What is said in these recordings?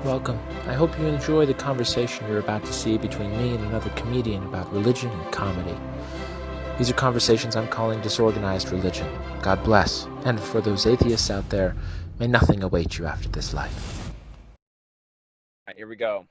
Welcome. I hope you enjoy the conversation you're about to see between me and another comedian about religion and comedy. These are conversations I'm calling Disorganized Religion. God bless. And for those atheists out there, may nothing await you after this life. All right, here we go.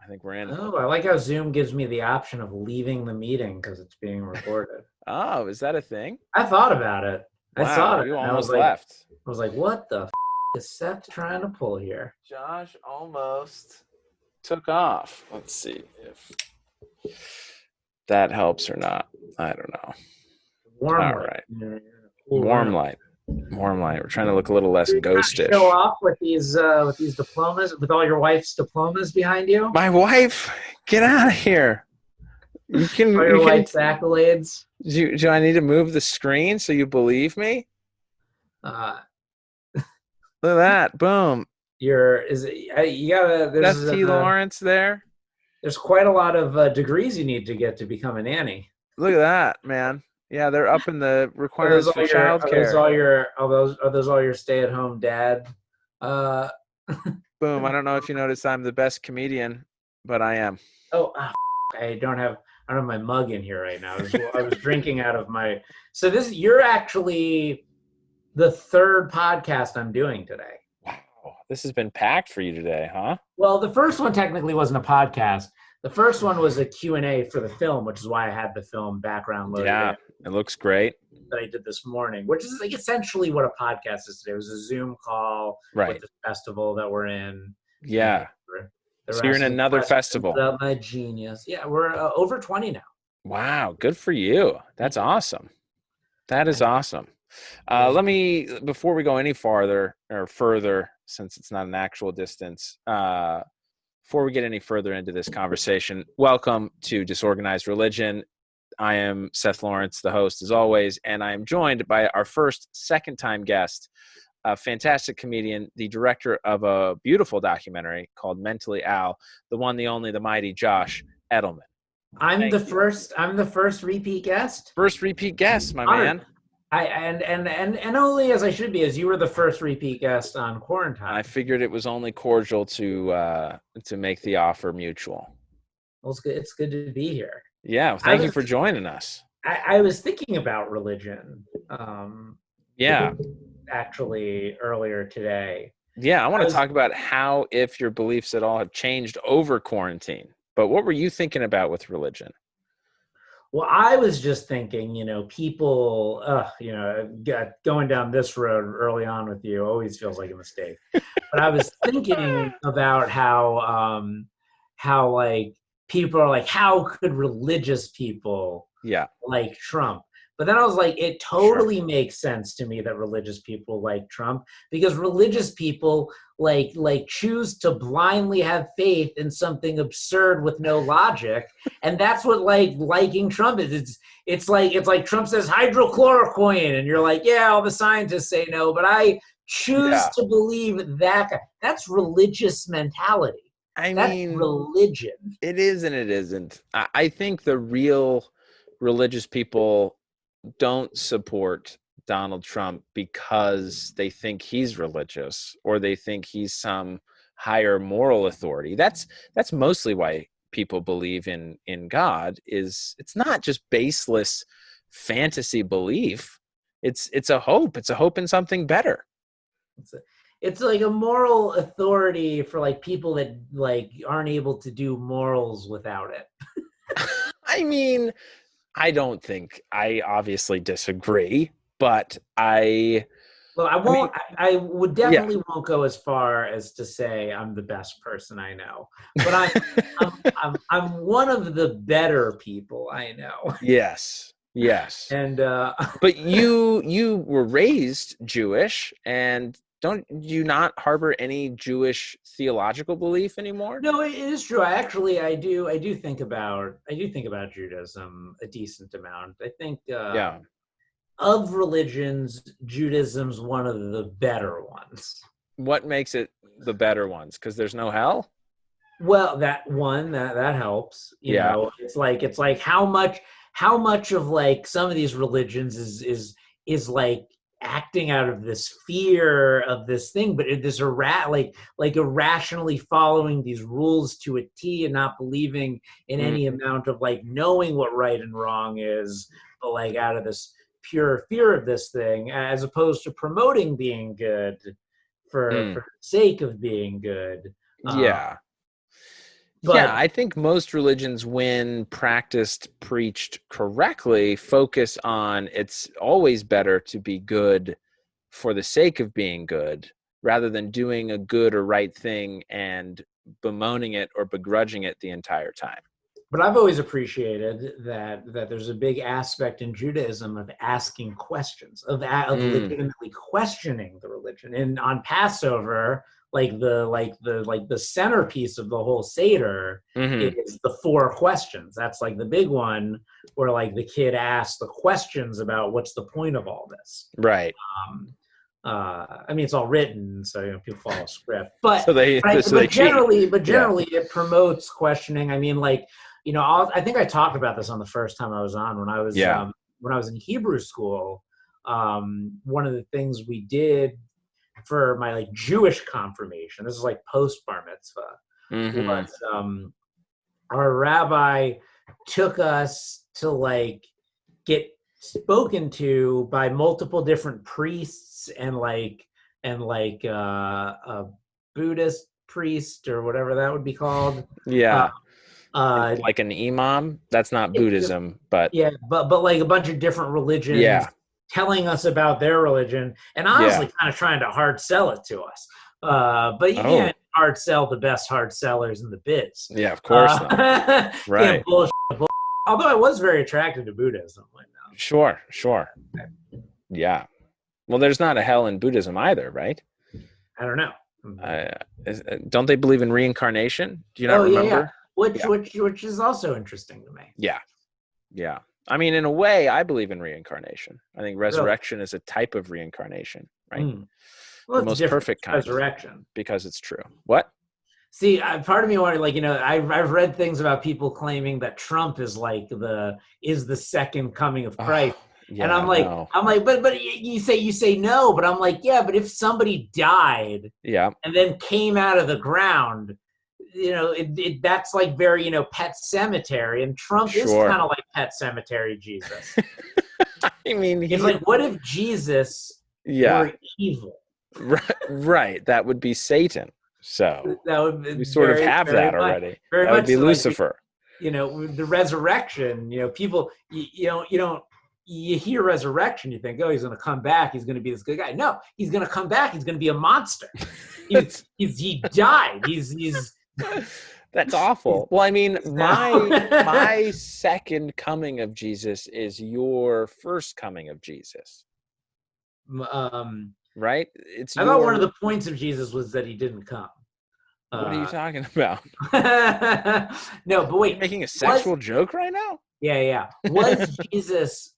I think we're in. Oh, I like how Zoom gives me the option of leaving the meeting because it's being recorded. Oh, is that a thing? I thought about it. Wow, I saw it. you and almost I left. was like, what the is Seth trying to pull here? Josh almost took off. Let's see if that helps or not. I don't know. Warm All light. right. Cool Warm room. light. Warm light. We're trying to look a little less ghostish. Show off with these diplomas, with all your wife's diplomas behind you. My wife, get out of here. You can. All your wife's accolades. Do I need to move the screen so you believe me? Look at that. Boom. There's T. Lawrence there. There's quite a lot of degrees you need to get to become a nanny. Look at that, man. Yeah, they're up in the requirements for childcare. Are those all your stay-at-home dad? Boom. I don't know if you noticed I'm the best comedian, but I am. I don't have my mug in here right now. I was drinking out of my. So you're actually the third podcast I'm doing today. Wow. This has been packed for you today, huh? Well, the first one technically wasn't a podcast. The first one was a Q&A for the film, which is why I had the film background loaded. Yeah, it looks great. That I did this morning, which is like essentially what a podcast is today. It was a Zoom call with the festival that we're in. Yeah. So you're in another festival. About my genius. Yeah, we're over 20 now. Wow, good for you. That's awesome. That is awesome. Before we go any further, since it's not an actual distance, before we get any further into this conversation, welcome to Disorganized Religion. I am Seth Lawrence, the host as always, and I am joined by our second-time guest, a fantastic comedian, the director of a beautiful documentary called Mentally Al, the one, the only, the mighty Josh Edelman. I'm the first repeat guest. First repeat guest, my man. And only as I should be, as you were the first repeat guest on Quarantine. I figured it was only cordial to make the offer mutual. Well, it's good to be here. Yeah, well, thank you for joining us. I was thinking about religion. Actually, earlier today. Yeah, I want to talk about how, if your beliefs at all have changed over quarantine. But what were you thinking about with religion? Well, I was just thinking, people, going down this road early on with you always feels like a mistake. But I was thinking about how like people are like, how could religious people like Trump? But then I was like, it totally makes sense to me that religious people like Trump, because religious people like choose to blindly have faith in something absurd with no logic. And that's what liking Trump is. It's like Trump says hydrochloroquine and you're like, yeah, all the scientists say no, but I choose to believe that. That's religious mentality. That's religion. It is and it isn't. I think the real religious people don't support Donald Trump because they think he's religious or they think he's some higher moral authority. That's mostly why people believe in God. It's not just baseless fantasy belief. It's a hope. It's a hope in something better. It's like a moral authority for like people that like aren't able to do morals without it. I don't think, I obviously disagree, but I would definitely won't go as far as to say I'm the best person I know, but I'm one of the better people I know. Yes. And but you were raised Jewish, and don't you not harbor any Jewish theological belief anymore? No, it is true. I do think about Judaism a decent amount. I think of religions, Judaism's one of the better ones. What makes it the better ones? Because there's no hell? Well, that helps. You know, it's like how much of like some of these religions is like acting out of this fear of this thing, but this like irrationally following these rules to a T and not believing in any amount of like knowing what right and wrong is, but like out of this pure fear of this thing, as opposed to promoting being good for the sake of being good. Yeah. But I think most religions, when practiced, preached correctly, focus on it's always better to be good for the sake of being good rather than doing a good or right thing and bemoaning it or begrudging it the entire time. But I've always appreciated that there's a big aspect in Judaism of asking questions, of legitimately questioning the religion. And on Passover, like the centerpiece of the whole Seder is the 4 questions. That's like the big one where like the kid asks the questions about what's the point of all this. Right. I mean, it's all written, so people follow script. But generally, it promotes questioning. I mean, like, I think I talked about this on the first time I was on when I was in Hebrew school. One of the things we did for my like Jewish confirmation, this is like post bar mitzvah, was our rabbi took us to like get spoken to by multiple different priests and a Buddhist priest or whatever that would be called. Like an imam. That's not Buddhism, but but like a bunch of different religions telling us about their religion, and honestly kind of trying to hard sell it to us. But you can't hard sell the best hard sellers in the biz. Yeah, of course not. Right. Bullshit. Although I was very attracted to Buddhism. Sure. Yeah. Well, there's not a hell in Buddhism either, right? I don't know. Don't they believe in reincarnation? Do you not remember? Which is also interesting to me. Yeah. I mean, in a way, I believe in reincarnation. I think resurrection is a type of reincarnation, right? Well, the most perfect kind. Resurrection. Because it's true. What? See, part of me wanted, like, I've read things about people claiming that Trump is like the second coming of Christ. And I'm like, but you say no, but I'm like, yeah, but if somebody died and then came out of the ground, that's like very, Pet Cemetery, and Trump is kind of like Pet Cemetery Jesus. I mean, he's like, what if Jesus were evil? Right. That would be Satan. So that would be we sort of have that already. That would be Lucifer. The resurrection, people, you hear resurrection, you think, oh, he's going to come back, he's going to be this good guy. No, he's going to come back, he's going to be a monster. He died. He's That's awful. Well, I mean, my second coming of Jesus is your first coming of Jesus. Right? I thought one of the points of Jesus was that he didn't come. What are you talking about? No, but wait. You're making a sexual joke right now? Yeah. Was Jesus,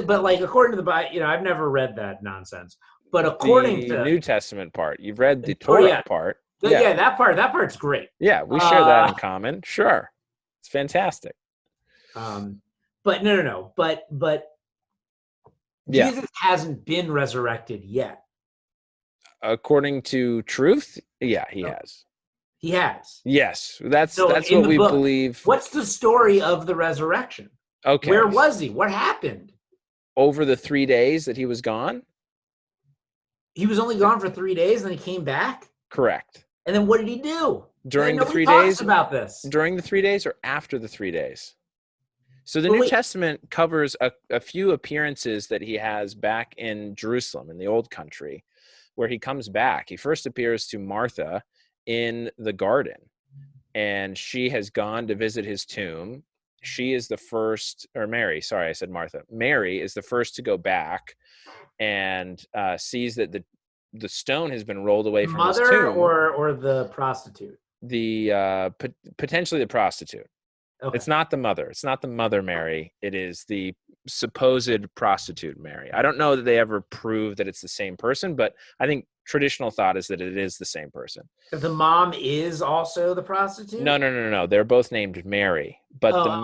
but like according to the Bible, I've never read that nonsense. But according to the New Testament part, you've read the Torah part. That part's great. Yeah, we share that in common. Sure. It's fantastic. But no. But Jesus hasn't been resurrected yet. According to truth, he has. He has. Yes, that's what we believe. What's the story of the resurrection? Okay. Where was he? What happened? Over the 3 days that he was gone? He was only gone for 3 days, and he came back? Correct. And then what did he do? During the 3 days? About this. During the 3 days or after the 3 days? So the New Testament covers a few appearances that he has back in Jerusalem, in the old country, where he comes back. He first appears to Martha in the garden, and she has gone to visit his tomb. She is the first, or Mary, sorry, I said Martha. Mary is the first to go back and sees that the stone has been rolled away from his tomb. Mother or the prostitute? Potentially the prostitute. Okay. It's not the mother. It's not the mother Mary. It is the supposed prostitute Mary. I don't know that they ever prove that it's the same person, but I think traditional thought is that it is the same person. The mom is also the prostitute? No. They're both named Mary, but the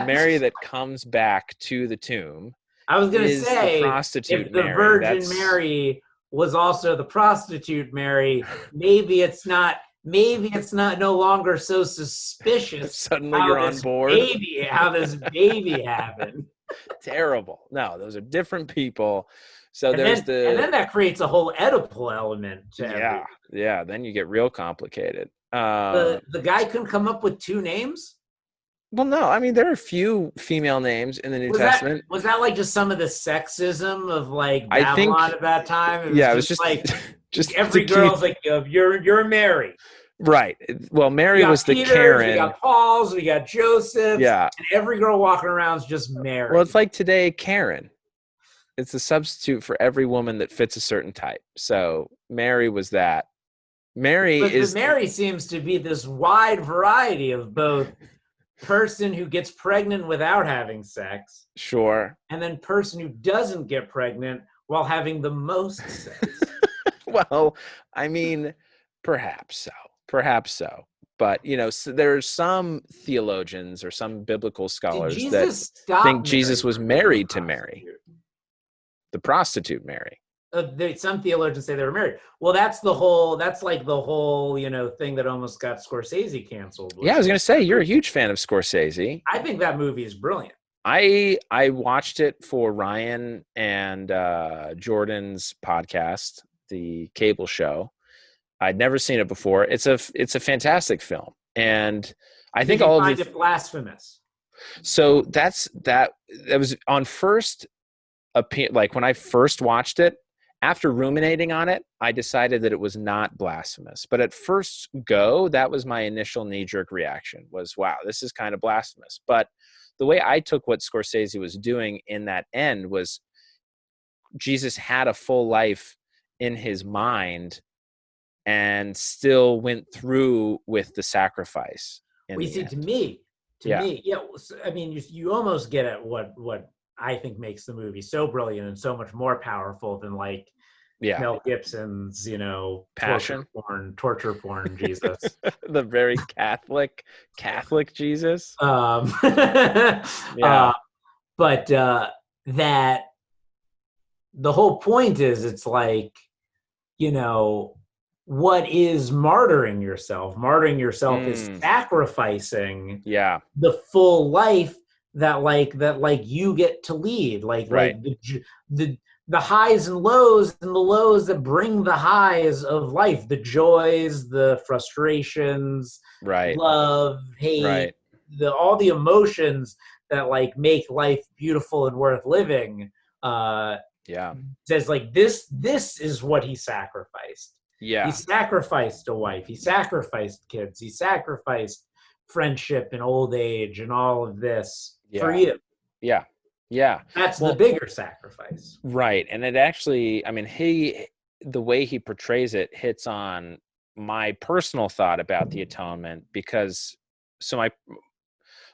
Mary that comes back to the tomb I was going to is the say, prostitute if the Mary. Virgin Mary was also the prostitute Mary, maybe it's not no longer so suspicious. Suddenly you're on board. How this baby happened. Terrible. No, those are different people. So And then that creates a whole Oedipal element to everything. Yeah. Then you get real complicated. The guy couldn't come up with 2 names? Well, no, I mean, there are a few female names in the New Testament. Was that like just some of the sexism of like I Babylon think, at that time? It was just like just every girl's like, you're Mary. Right. Well, Mary was the Peters, Karen. We got Paul's, we got Joseph's. Yeah. And every girl walking around is just Mary. Well, it's like today, Karen. It's a substitute for every woman that fits a certain type. So Mary was that. Mary seems to be this wide variety of both person who gets pregnant without having sex. Sure. And then person who doesn't get pregnant while having the most sex. Well, I mean, perhaps so. But, so there's some theologians or some biblical scholars that think Jesus was married to Mary, the prostitute Mary. Some theologians say they were married. Well, that's the whole thing that almost got Scorsese canceled. Yeah, I was going to say, you're a huge fan of Scorsese. I think that movie is brilliant. I watched it for Ryan and Jordan's podcast, the cable show. I'd never seen it before. It's a fantastic film, and I think all of it blasphemous. So that was on first like when I first watched it. After ruminating on it, I decided that it was not blasphemous. But at first go, that was my initial knee-jerk reaction was, wow, this is kind of blasphemous. But the way I took what Scorsese was doing in that end was Jesus had a full life in his mind and still went through with the sacrifice. To me, I mean, you almost get at what I think makes the movie so brilliant and so much more powerful than like Mel Gibson's, passion, torture porn Jesus. The very Catholic Jesus. But that the whole point is, it's like, what is martyring yourself? Martyring yourself is sacrificing the full life that you get to lead, like the highs and lows, and the lows that bring the highs of life, the joys, the frustrations, love, hate, all the emotions that like make life beautiful and worth living. Says like this is what he sacrificed. He sacrificed a wife, he sacrificed kids, he sacrificed friendship and old age and all of this for you. That's the bigger sacrifice. Right. And it actually, I mean, the way he portrays it hits on my personal thought about the atonement, because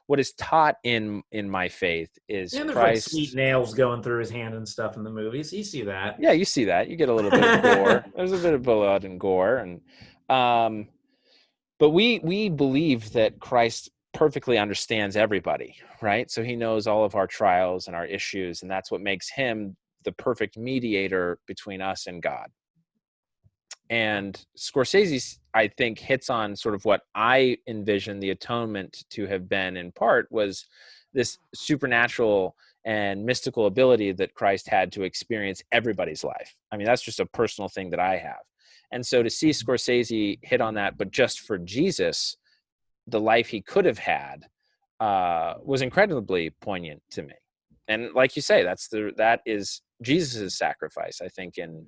what is taught in my faith is Christ. Like sweet nails going through his hand and stuff in the movies. You see that. Yeah, you see that. You get a little bit of gore. There's a bit of blood and gore, and but we believe that Christ perfectly understands everybody, right? So he knows all of our trials and our issues, and that's what makes him the perfect mediator between us and God. And Scorsese, I think, hits on sort of what I envision the atonement to have been in part, was this supernatural and mystical ability that Christ had to experience everybody's life. I mean, that's just a personal thing that I have. And so to see Scorsese hit on that, but just for Jesus, the life he could have had, was incredibly poignant to me. And like you say, that is Jesus's sacrifice, I think, in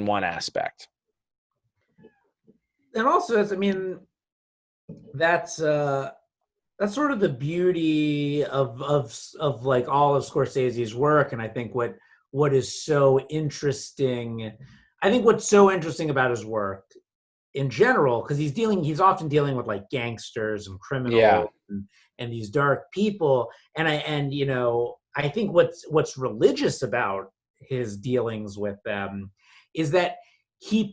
one aspect. And also, that's sort of the beauty of like all of Scorsese's work. And I think what is so interesting, what's so interesting about his work in general, because he's often dealing with like gangsters and criminals and these dark people. And I think what's religious about his dealings with them is that he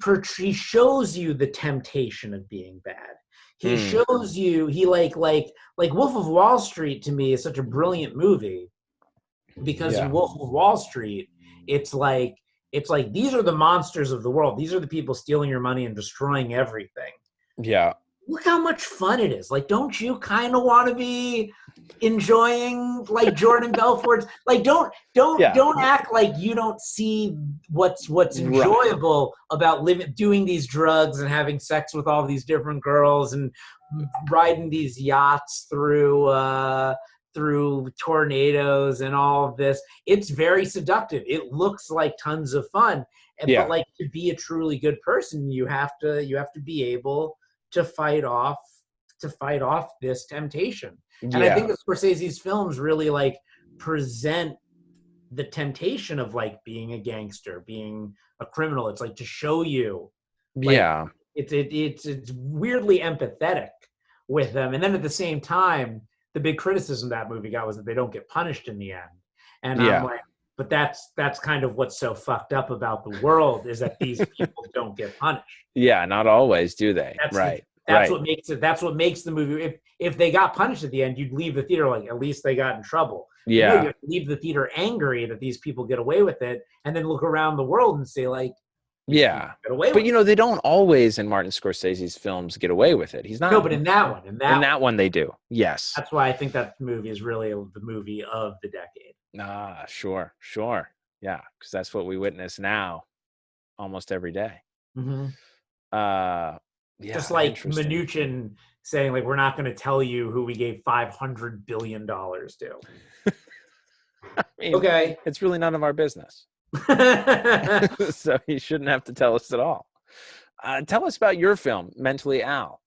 shows you the temptation of being bad. He shows you, he like Wolf of Wall Street to me is such a brilliant movie Because Yeah. in Wolf of Wall Street, it's like these are the monsters of the world. These are the people stealing your money and destroying everything. Yeah. Look how much fun it is. Like, don't you kind of want to be enjoying like Jordan Belfort's? Like, don't act like you don't see what's enjoyable about doing these drugs and having sex with all these different girls and riding these yachts through tornadoes and all of this. It's very seductive. It looks like tons of fun. Yeah. But like, to be a truly good person, you have to be able to fight off this temptation. And I think that Scorsese's films really like present the temptation of like being a gangster, being a criminal. It's like to show you, like, it's weirdly empathetic with them. And then at the same time, the big criticism that movie got was that they don't get punished in the end. And I'm like, but that's kind of what's so fucked up about the world, is that these people don't get punished. Yeah, not always, do they? That's what makes it. That's what makes the movie. If they got punished at the end, you'd leave the theater like, at least they got in trouble. Yeah, you have to leave the theater angry that these people get away with it, and then look around the world and say like, yeah. But you know, they don't always in Martin Scorsese's films get away with it. He's not. No, but in that one they do. Yes. That's why I think that movie is really the movie of the decade. Sure. Yeah, because that's what we witness now, almost every day. Mm-hmm. Just like Mnuchin saying, like, we're not going to tell you who we gave $500 billion to. I mean, okay, it's really none of our business. So he shouldn't have to tell us at all. Tell us about your film, Mentally Al.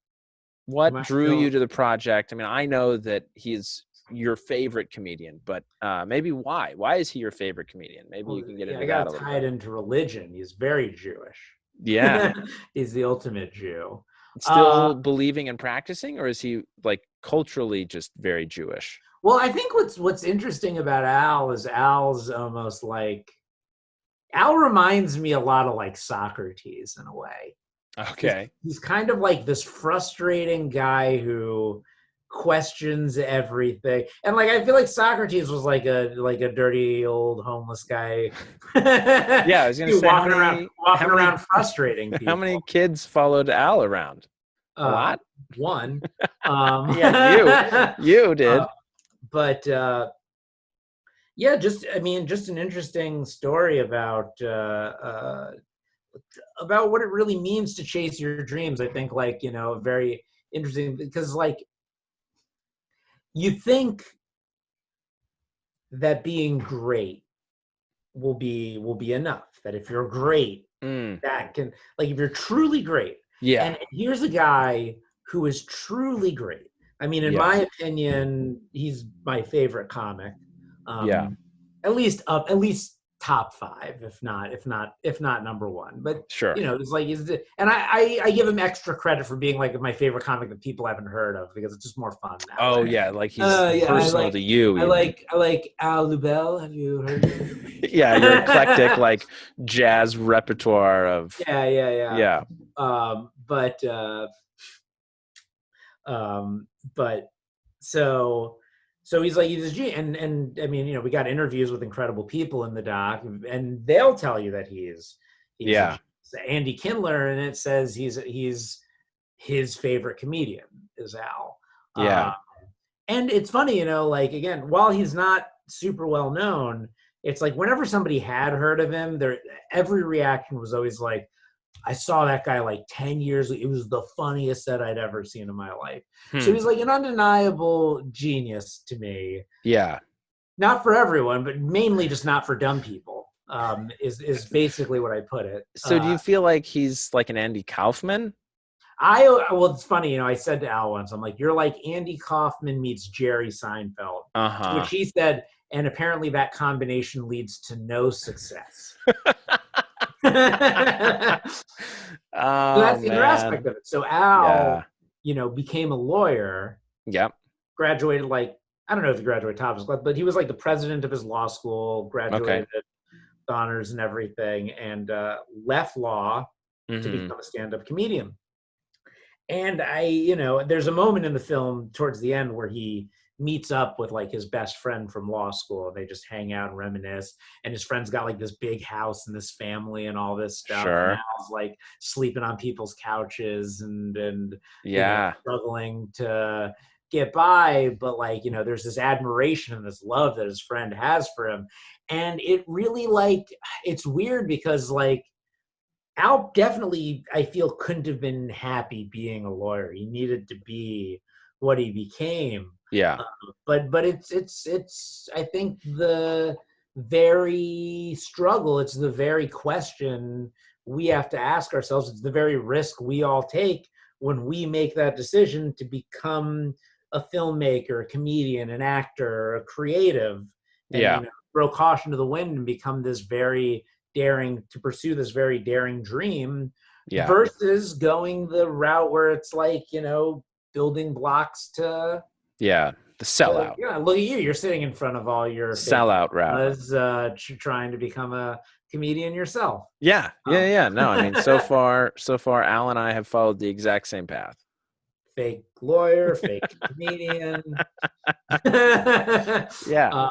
What drew you to the project? I mean, I know that he's your favorite comedian, but maybe why? Why is he your favorite comedian? Maybe you can get into that a little bit. I got tied into religion. He's very Jewish. Yeah. He's the ultimate Jew. Still believing and practicing, or is he like culturally just very Jewish? Well, I think what's interesting about Al is Al's almost like, Al reminds me a lot of like Socrates in a way. Okay. He's kind of like this frustrating guy who questions everything, and like I feel like Socrates was like a dirty old homeless guy. Yeah, I was gonna say walking around frustrating people. How many kids followed Al around? A lot. One. Yeah, you did. But yeah, just an interesting story about what it really means to chase your dreams. I think, like, you know, very interesting, because like, you think that being great will be enough, that if you're great, that can, like, if you're truly great. Yeah. And here's a guy who is truly great. I mean, in my opinion, he's my favorite comic. At least top 5, if not number 1. But sure, you know, it's like, and I give him extra credit for being like my favorite comic that people haven't heard of, because it's just more fun now. Yeah, like he's personal to you. I like Al Lubel. Have you heard of him? Yeah, your eclectic like jazz repertoire of yeah. But so he's like, he's a genius, and I mean, you know, we got interviews with incredible people in the doc, and they'll tell you that he's Andy Kindler, and it says he's his favorite comedian is Al. And it's funny, you know, like, again, while he's not super well known, it's like whenever somebody had heard of him, every reaction was always like, I saw that guy like 10 years ago. It was the funniest that I'd ever seen in my life. So he's like an undeniable genius to me. Yeah. Not for everyone, but mainly just not for dumb people, is basically what I put it. So do you feel like he's like an Andy Kaufman? Well, it's funny, you know, I said to Al once, I'm like, you're like Andy Kaufman meets Jerry Seinfeld. To which he said, and apparently that combination leads to no success. So that's the other aspect of it. So Al, you know, became a lawyer. Yep. Graduated, like, I don't know if he graduated top of his class, but he was like the president of his law school, graduated honors and everything, and left law to become a stand-up comedian. And you know, there's a moment in the film towards the end where he meets up with like his best friend from law school. They just hang out and reminisce. And his friend's got like this big house and this family and all this stuff. And Sure. Al's like sleeping on people's couches and Yeah. struggling to get by. But like, there's this admiration and this love that his friend has for him. And it really like, it's weird because like, Al definitely, I feel, couldn't have been happy being a lawyer. He needed to be what he became. Yeah. But it's I think the very struggle, it's the very question we have to ask ourselves. It's the very risk we all take when we make that decision to become a filmmaker, a comedian, an actor, a creative, and throw caution to the wind and become this very pursue this very daring dream, versus going the route where it's like, building blocks to the sellout. Look at you. You're sitting in front of all your sellout route. As trying to become a comedian yourself. Yeah. No, I mean, so far, Al and I have followed the exact same path. Fake lawyer, fake comedian. Yeah.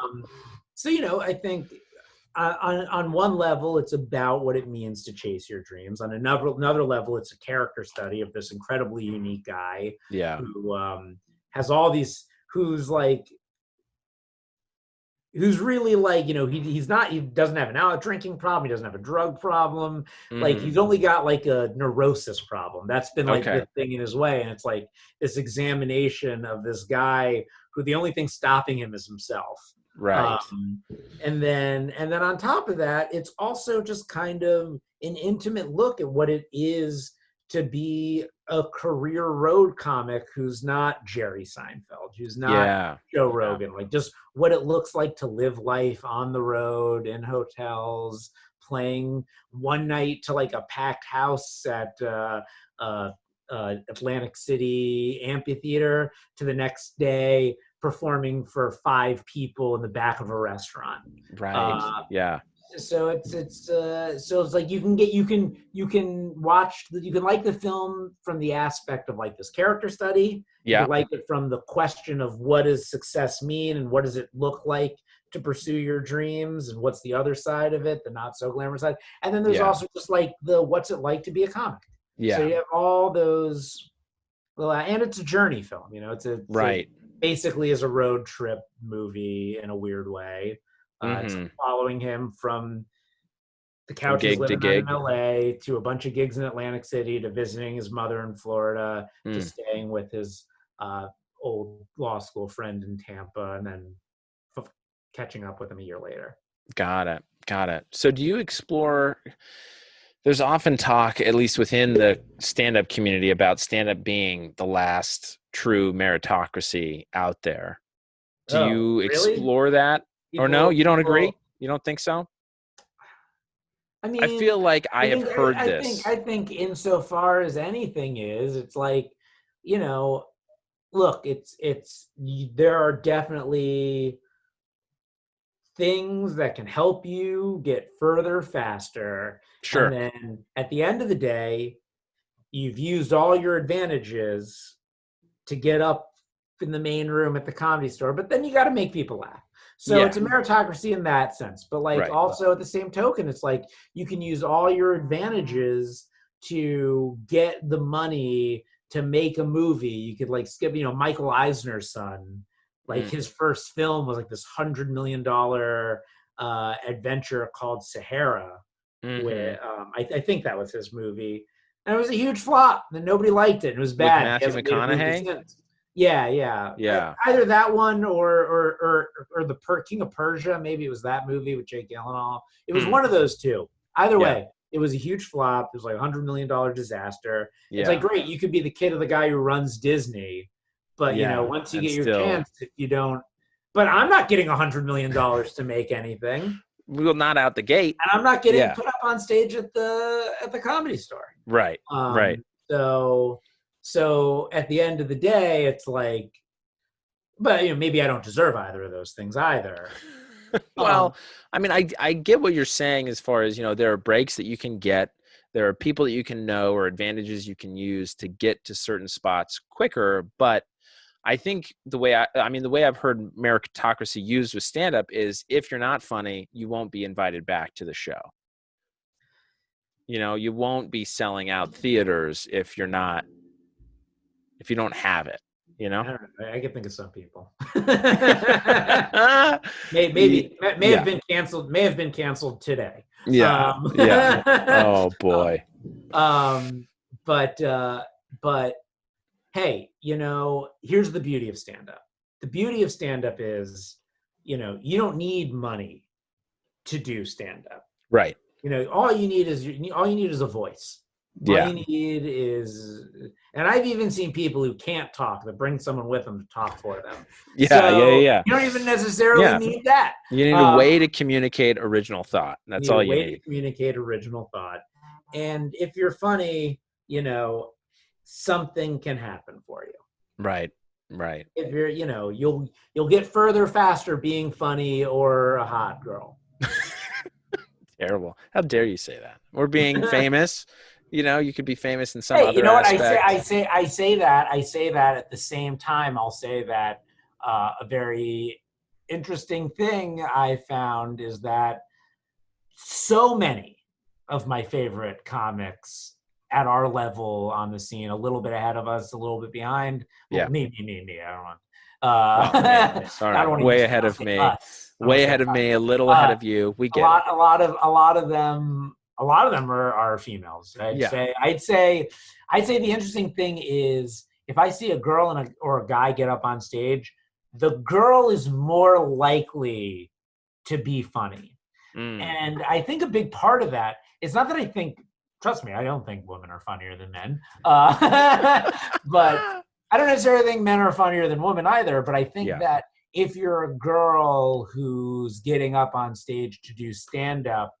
So, I think on one level, it's about what it means to chase your dreams. On another level, it's a character study of this incredibly unique guy who has all these, who's really like, he doesn't have an out drinking problem. He doesn't have a drug problem. Mm-hmm. Like he's only got like a neurosis problem. That's been like the thing in his way. And it's like this examination of this guy who the only thing stopping him is himself. Right. And then on top of that, it's also just kind of an intimate look at what it is to be a career road comic who's not Jerry Seinfeld, who's not Joe Rogan, like just what it looks like to live life on the road in hotels, playing one night to like a packed house at Atlantic City Amphitheater, to the next day performing for 5 people in the back of a restaurant. Right. So it's like you can watch, you can like the film from the aspect of like this character study. You like it from the question of what does success mean and what does it look like to pursue your dreams, and what's the other side of it, the not so glamorous side. And then there's also just like the what's it like to be a comic. So you have all those, and it's a journey film. It's basically is a road trip movie in a weird way. It's following him from the couch he's living on in LA to a bunch of gigs in Atlantic City, to visiting his mother in Florida, to staying with his old law school friend in Tampa, and then catching up with him a year later. Got it. So do you explore, there's often talk, at least within the stand-up community, about stand-up being the last true meritocracy out there. Do you explore that? Or no, you don't agree? You don't think so? I mean, I feel like I have heard this. I think insofar as anything is, it's like, look, there are definitely things that can help you get further faster. Sure. And then at the end of the day, you've used all your advantages to get up in the main room at the Comedy Store, but then you got to make people laugh. So it's a meritocracy in that sense. But like also at the same token, it's like you can use all your advantages to get the money to make a movie. You could like skip, Michael Eisner's son, like his first film was like this $100 million adventure called Sahara, where I think that was his movie. And it was a huge flop and nobody liked it. It was bad. With Matthew McConaughey? Yeah. Either that one or the King of Persia. Maybe it was that movie with Jake Gyllenhaal. It was one of those two. Either way, it was a huge flop. It was like a $100 million disaster. Yeah. It's like, great, you could be the kid of the guy who runs Disney, but once you get your chance, if you don't. But I'm not getting $100 million to make anything. Well, not out the gate. And I'm not getting put up on stage at the Comedy Store. Right. Right. So at the end of the day, it's like, but maybe I don't deserve either of those things either. Well, I mean, I get what you're saying as far as, there are breaks that you can get. There are people that you can know or advantages you can use to get to certain spots quicker. But I think the way I've heard meritocracy used with stand-up is if you're not funny, you won't be invited back to the show. You won't be selling out theaters if you don't have it, I don't know. I can think of some people. May have been canceled. May have been canceled today. Yeah. Oh boy. But hey, here's the beauty of stand-up. The beauty of stand-up is, you don't need money to do stand-up. Right. All you need is a voice. Yeah. All you need is, and I've even seen people who can't talk that bring someone with them to talk for them. Yeah. You don't even necessarily need that. You need a way to communicate original thought. That's all you need. To communicate original thought. And if you're funny, something can happen for you. Right. If you're, you'll get further faster being funny or a hot girl. Terrible. How dare you say that? Or being famous. You could be famous in some other you know what aspect. I say that at the same time. I'll say that a very interesting thing I found is that so many of my favorite comics at our level on the scene, a little bit ahead of us, a little bit behind. Well, yeah. Me. I don't want. Sorry. I don't want way ahead of me. Way ahead of me. A little ahead of you. We get a lot of them. A lot of them are females. I'd say the interesting thing is if I see a girl or a guy get up on stage, the girl is more likely to be funny. And I think a big part of that is not that I think, trust me, I don't think women are funnier than men. But I don't necessarily think men are funnier than women either. But I think that if you're a girl who's getting up on stage to do stand-up,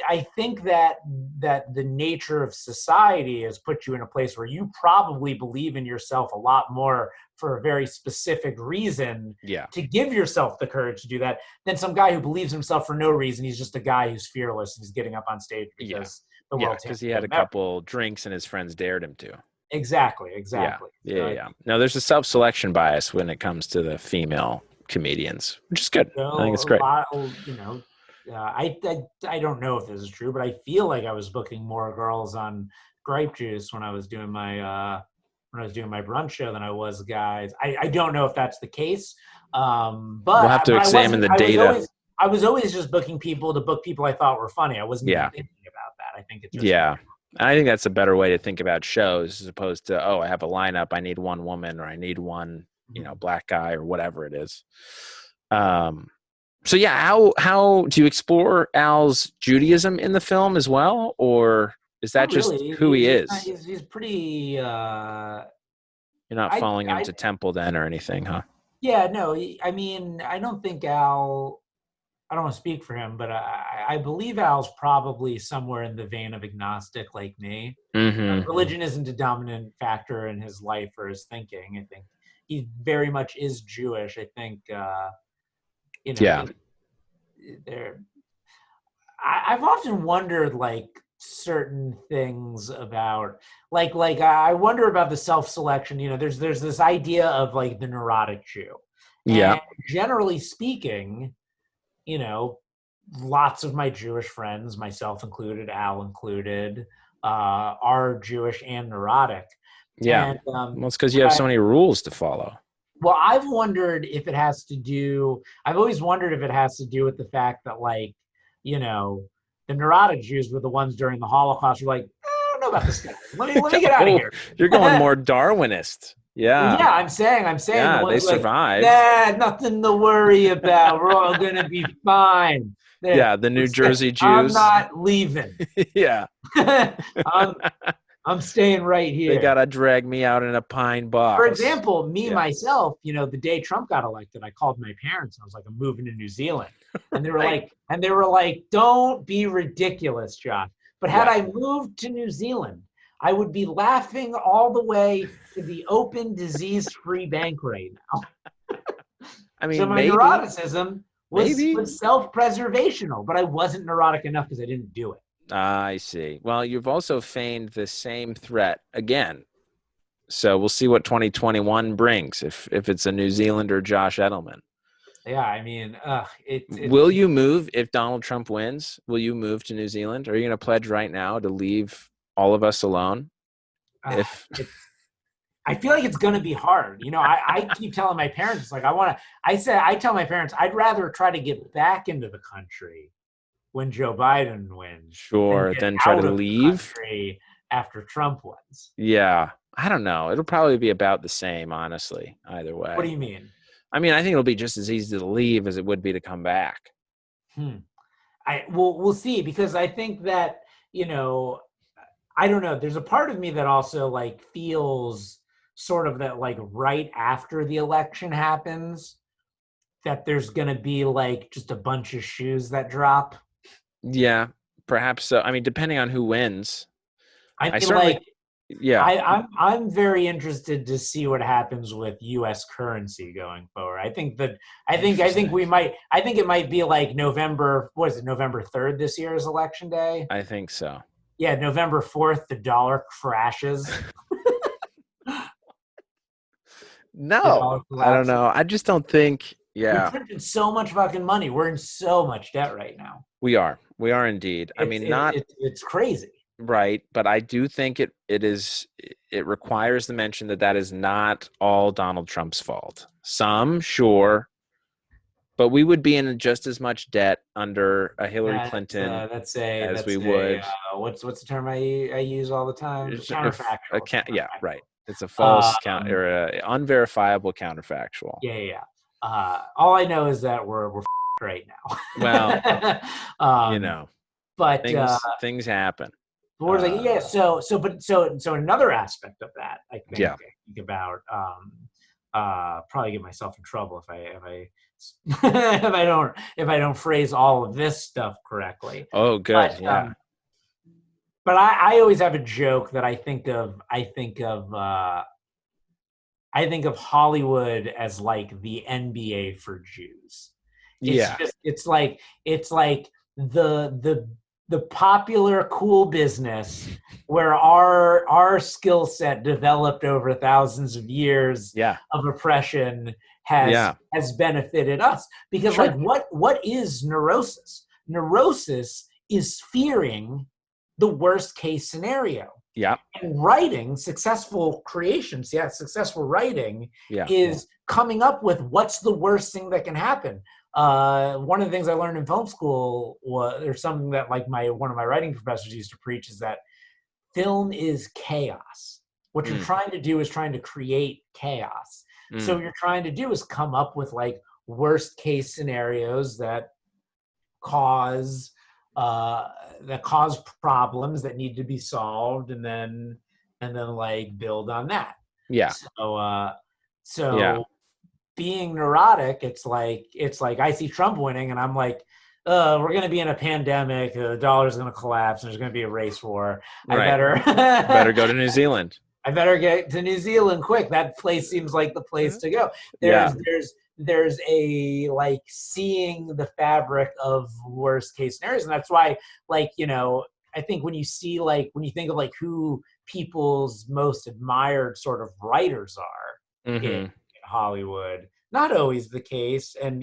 I think that the nature of society has put you in a place where you probably believe in yourself a lot more for a very specific reason to give yourself the courage to do that than some guy who believes himself for no reason. He's just a guy who's fearless and he's getting up on stage because the world's because he had a couple drinks and his friends dared him to. Exactly. Yeah. No, there's a self-selection bias when it comes to the female comedians, which is good. I think it's great. I don't know if this is true, but I feel like I was booking more girls on Grape Juice when I was doing my brunch show than I was guys. I don't know if that's the case, but we'll have to examine the data. I was always just booking people to book people I thought were funny. I wasn't even thinking about that. I think it's just I think that's a better way to think about shows as opposed to I have a lineup. I need one woman or I need one black guy or whatever it is. So how do you explore Al's Judaism in the film as well, or is that just who he is? He's pretty. You're not following him to temple then or anything, huh? Yeah, no. I mean, I don't think Al. I don't want to speak for him, but I believe Al's probably somewhere in the vein of agnostic like me. Mm-hmm. Religion isn't a dominant factor in his life or his thinking. I think he very much is Jewish. I think. I've often wondered certain things about I wonder about the self-selection. There's this idea of the neurotic Jew. And generally speaking, lots of my Jewish friends, myself included, Al included, are Jewish and neurotic. Yeah. And, well, it's because you have so many rules to follow. Well, I've always wondered if it has to do with the fact that the neurotic Jews were the ones during the Holocaust who were I don't know about this guy. Let me get out of here. You're going more Darwinist. Yeah. Yeah, I'm saying. Yeah, they survived. Nothing to worry about. We're all gonna be fine. The New Jersey Jews. I'm not leaving. Yeah. I'm staying right here. They gotta drag me out in a pine box. For example, myself, the day Trump got elected, I called my parents and I was like, I'm moving to New Zealand. And they were like, don't be ridiculous, Josh. But had I moved to New Zealand, I would be laughing all the way to the open disease-free bank right now. I mean, so my neuroticism was self-preservational, but I wasn't neurotic enough because I didn't do it. I see. Well, you've also feigned the same threat again So we'll see what 2021 brings if it's a New Zealander Josh Edelman. Yeah, I mean, Will you move if Donald Trump wins? Will you move to New Zealand? Are you going to pledge right now to leave all of us alone? I feel like it's going to be hard. I keep telling my parents, it's like, I tell my parents, I'd rather try to get back into the country when Joe Biden wins. Sure. Then try to leave the country after Trump wins. Yeah. I don't know. It'll probably be about the same, honestly, either way. What do you mean? I mean, I think it'll be just as easy to leave as it would be to come back. We'll see, because I think that, I don't know. There's a part of me that also like feels sort of that like right after the election happens, that there's going to be like just a bunch of shoes that drop. Yeah, perhaps so. I mean, depending on who wins. I feel certainly, like, yeah, I'm very interested to see what happens with U.S. currency going forward. I think it might be like November 3rd this year is election day. I think so. Yeah, November 4th, the dollar crashes. No, I don't know. I just don't think. Yeah, we printed so much fucking money. We're in so much debt right now. We are indeed. It's crazy. Right, but I do think it requires the mention that is not all Donald Trump's fault. Some, sure, but we would be in just as much debt under a Hillary Clinton as we would. What's the term I use all the time? Counterfactual. Yeah, right. It's a false or a unverifiable counterfactual. Yeah. All I know is that we're right now. Well, but things happen. But so another aspect of that, I think about, probably get myself in trouble if I don't phrase all of this stuff correctly. Oh, good. But I always have a joke that I think of Hollywood as like the NBA for Jews. It's like the popular cool business where our skill set developed over thousands of years of oppression has benefited us. Because what is neurosis? Neurosis is fearing the worst case scenario. Yeah. And writing, successful writing is coming up with what's the worst thing that can happen. One of the things I learned in film school or something that like one of my writing professors used to preach is that film is chaos. What you're trying to do is trying to create chaos. So what you're trying to do is come up with like worst case scenarios that cause problems that need to be solved, and then like build on that. Yeah. So being neurotic, it's like I see Trump winning and I'm like, we're going to be in a pandemic, the dollar's going to collapse, and there's going to be a race war. Better go to New Zealand. I better get to New Zealand quick. That place seems like the place to go. There's a like seeing the fabric of worst case scenarios. And that's why, like, I think when you think of like who people's most admired sort of writers are in Hollywood, not always the case. And,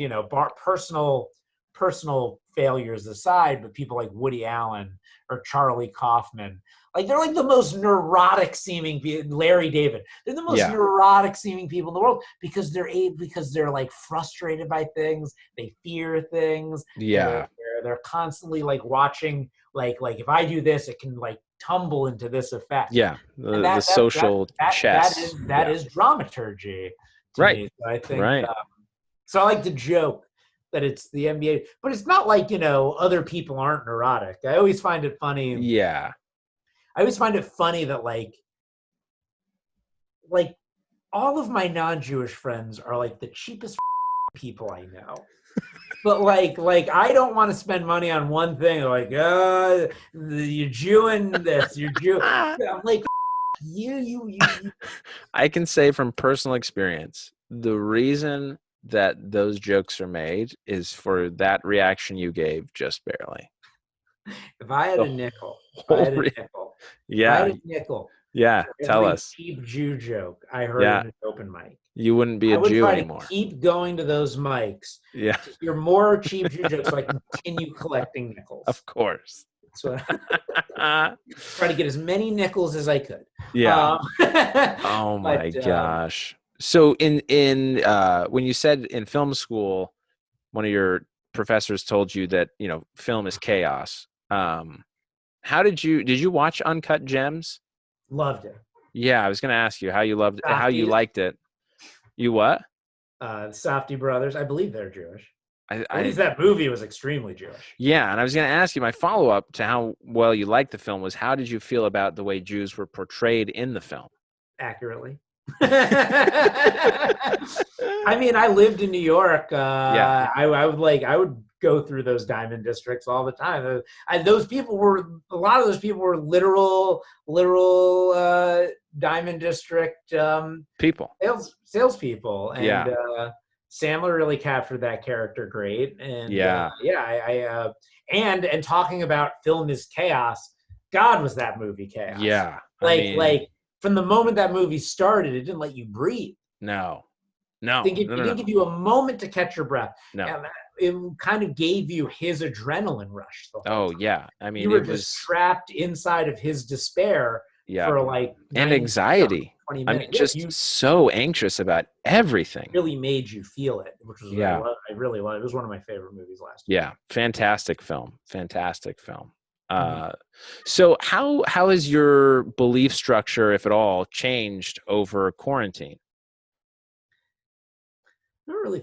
personal failures aside, but people like Woody Allen or Charlie Kaufman, like they're like the most neurotic seeming people. Larry David, they're the most neurotic seeming people in the world because they're like frustrated by things, they fear things. They're constantly like watching, like if I do this, it can like tumble into this effect. The social chess. That is dramaturgy to me. So I think so I like to joke that it's the NBA, but it's not like, other people aren't neurotic. I always find it funny. Yeah. I always find it funny that like all of my non-Jewish friends are like the cheapest people I know. But like I don't want to spend money on one thing. Like, you're Jewing this, you're Jew. I'm like, you. I can say from personal experience, the reason that those jokes are made is for that reaction you gave just barely. If I had a nickel, Yeah. if I had a nickel Yeah, tell Every us. cheap Jew joke I heard Yeah. in an open mic. You wouldn't be I a would Jew try anymore. to keep going to those mics Yeah, to hear more cheap Jew jokes so I can continue collecting nickels. of course. So try to get as many nickels as I could. Yeah. Oh my But, gosh. So in when you said in film school, one of your professors told you that, film is chaos. How did you watch Uncut Gems? loved it. Yeah, I was going to ask you how you Softies, liked it. You what? the Softy brothers. I believe they're Jewish. At I least that movie was extremely Jewish. Yeah, and I was going to ask you, my follow-up to how well you liked the film was, how did you feel about the way Jews were portrayed in the film? Accurately. I mean, I lived in New York. Yeah. I would go through those diamond districts all the time. A lot of those people were literal diamond district People. salespeople, and Yeah. Sandler really captured that character great. And Yeah. and talking about film is chaos. God, was that movie chaos? Yeah. Like from the moment that movie started, it didn't let you breathe. No. It didn't give you a moment to catch your breath. No. And it kind of gave you his adrenaline rush. The whole time. Yeah. I mean, you were just trapped inside of his despair for like and anxiety. 20 minutes. I mean, just so anxious about everything. Really made you feel it, which was I really loved. It was one of my favorite movies last year. Yeah, fantastic film. So how has your belief structure, if at all, changed over quarantine? I never really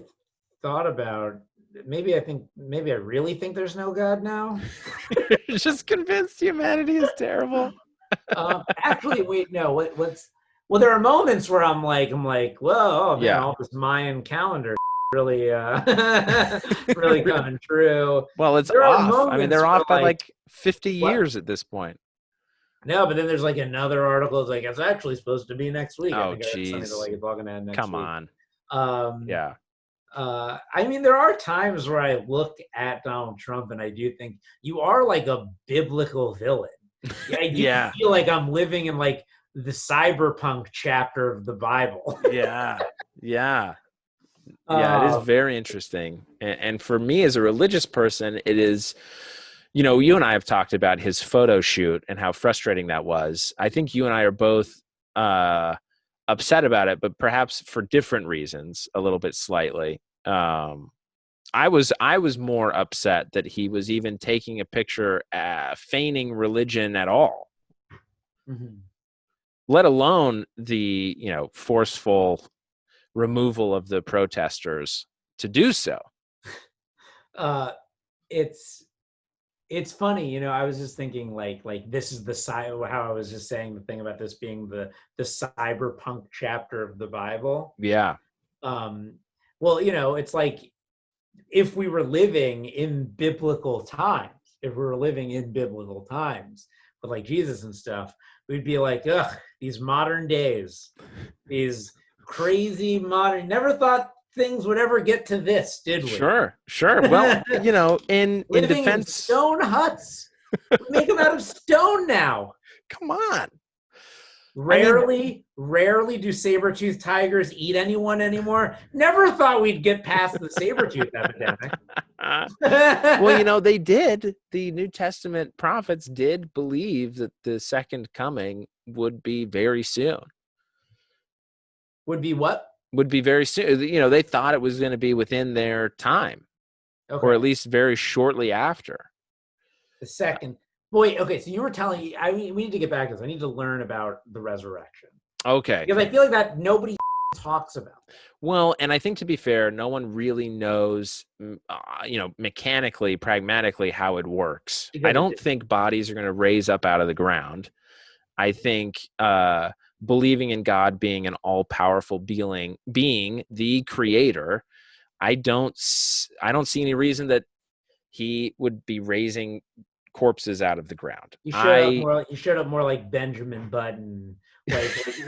thought about. Maybe I really think there's no God now. You're just convinced humanity is terrible. Actually, wait, no. Well, there are moments where I'm like, whoa, man, all this Mayan calendar really, really coming true. Well, it's off. I mean, they're off by like 50 years at this point. No, but then there's like another article. It's like it's actually supposed to be next week. Oh, jeez. Come on. Yeah. I mean, there are times where I look at Donald Trump and I do think you are like a biblical villain. I do feel like I'm living in like the cyberpunk chapter of the Bible. Yeah. It is very interesting. And for me as a religious person, it is, you and I have talked about his photo shoot and how frustrating that was. I think you and I are both upset about it, but perhaps for different reasons, a little bit slightly. I was more upset that he was even taking a picture feigning religion at all. Mm-hmm. Let alone the, forceful removal of the protesters to do so. It's funny, I was just thinking like this is how I was just saying the thing about this being the cyberpunk chapter of the Bible. Yeah. Well, it's like if we were living in biblical times, with like Jesus and stuff, we'd be like, ugh, these modern days, these crazy modern, never thought things would ever get to this, did we? Sure. Well, in defense, in stone huts. We make them out of stone now. Come on. Rarely do saber-toothed tigers eat anyone anymore. Never thought we'd get past the saber-tooth epidemic. Well, they did. The New Testament prophets did believe that the second coming would be very soon. Would be what? Would be very soon. They thought it was going to be within their time, or at least very shortly after. The second. Wait, okay, so you were telling me, we need to get back to this. I need to learn about the resurrection. Okay. Because I feel like that nobody talks about. Well, and I think to be fair, no one really knows, mechanically, pragmatically how it works. I don't think bodies are going to raise up out of the ground. I think believing in God being an all-powerful being, the creator, I don't see any reason that he would be raising corpses out of the ground. You showed up more like Benjamin Button,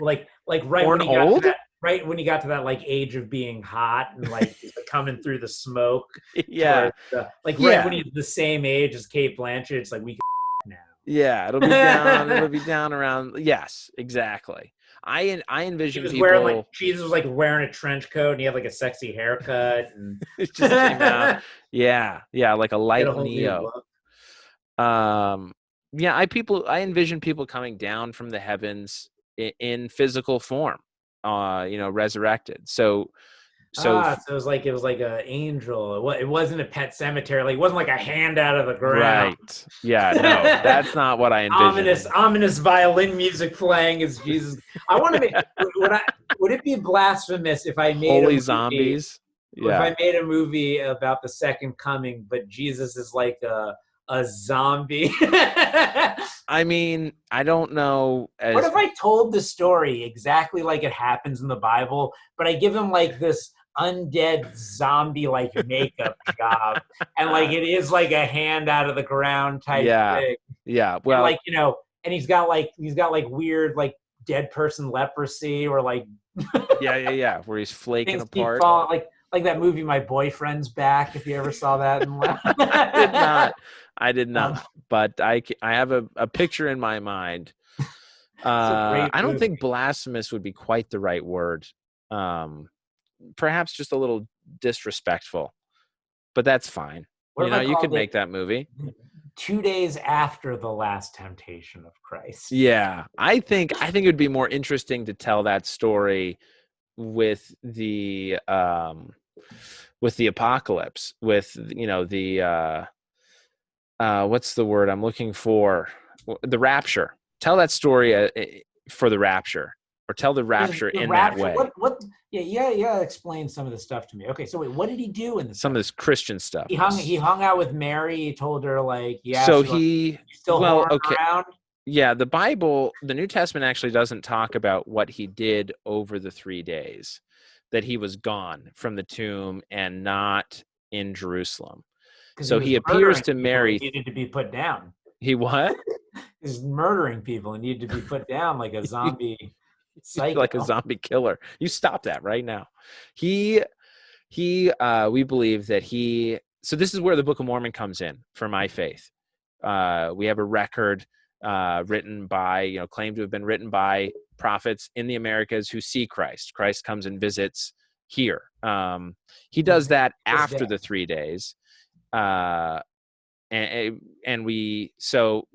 like right when he got old? to that, right when he got to that like age of being hot and like coming through the smoke. Yeah, right when he's the same age as Kate Blanchett. It's like we can now. Yeah, it'll be down. It'll be down around. Yes, exactly. I He envision was wearing like people. Jesus was like wearing a trench coat and he had like a sexy haircut and It just came out. Yeah, like a get light a whole new Neo. look. Yeah, I envision people coming down from the heavens in physical form, resurrected. So So it was like an angel. It wasn't a pet cemetery. Like it wasn't like a hand out of the ground. right. Yeah, no, that's not what I envision. Ominous violin music playing as Jesus. I want to make. Would it be blasphemous if I made Holy a movie, zombies. if Yeah. I made a movie about the second coming, but Jesus is like a zombie? I mean, I don't know. What if I told the story exactly like it happens in the Bible, but I give him like this undead zombie like makeup job, and like it is like a hand out of the ground type thing. Yeah. Well, And like and he's got like weird like dead person leprosy or like yeah, where he's flaking things keep apart. falling, like that movie My Boyfriend's Back, if you ever saw that. I did not, but I have a picture in my mind. I don't think blasphemous would be quite the right word. Perhaps just a little disrespectful, but that's fine. You could make that movie 2 days after the last temptation of Christ. Yeah, I think it would be more interesting to tell that story with the apocalypse, with the what's the word I'm looking for? The rapture. Tell that story for the rapture, or tell the rapture in that way. What? Yeah. Explain some of the stuff to me. Okay, so wait, what did he do in some of this Christian stuff? He hung out with Mary. He told her like, yeah. So you still around? Yeah, the Bible, the New Testament actually doesn't talk about what he did over the 3 days that he was gone from the tomb and not in Jerusalem. So he appears to Mary. He needed to be put down. He what? He's murdering people and needed to be put down like a zombie psycho. Like a zombie killer. You stop that right now. We believe that so this is where the Book of Mormon comes in for my faith. We have a record written by, claimed to have been written by prophets in the Americas who see Christ. Christ comes and visits here. He does that after the 3 days. So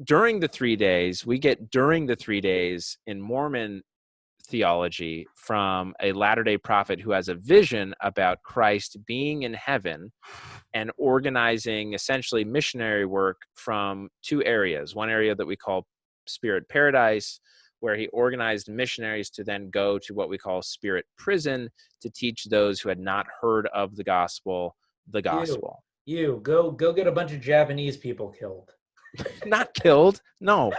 during the 3 days, we get during the 3 days in Mormon theology from a Latter-day prophet who has a vision about Christ being in heaven and organizing essentially missionary work from 2 areas. One area that we call Spirit Paradise, where he organized missionaries to then go to what we call Spirit Prison to teach those who had not heard of the gospel, the gospel. You go get a bunch of Japanese people killed. Not killed. No,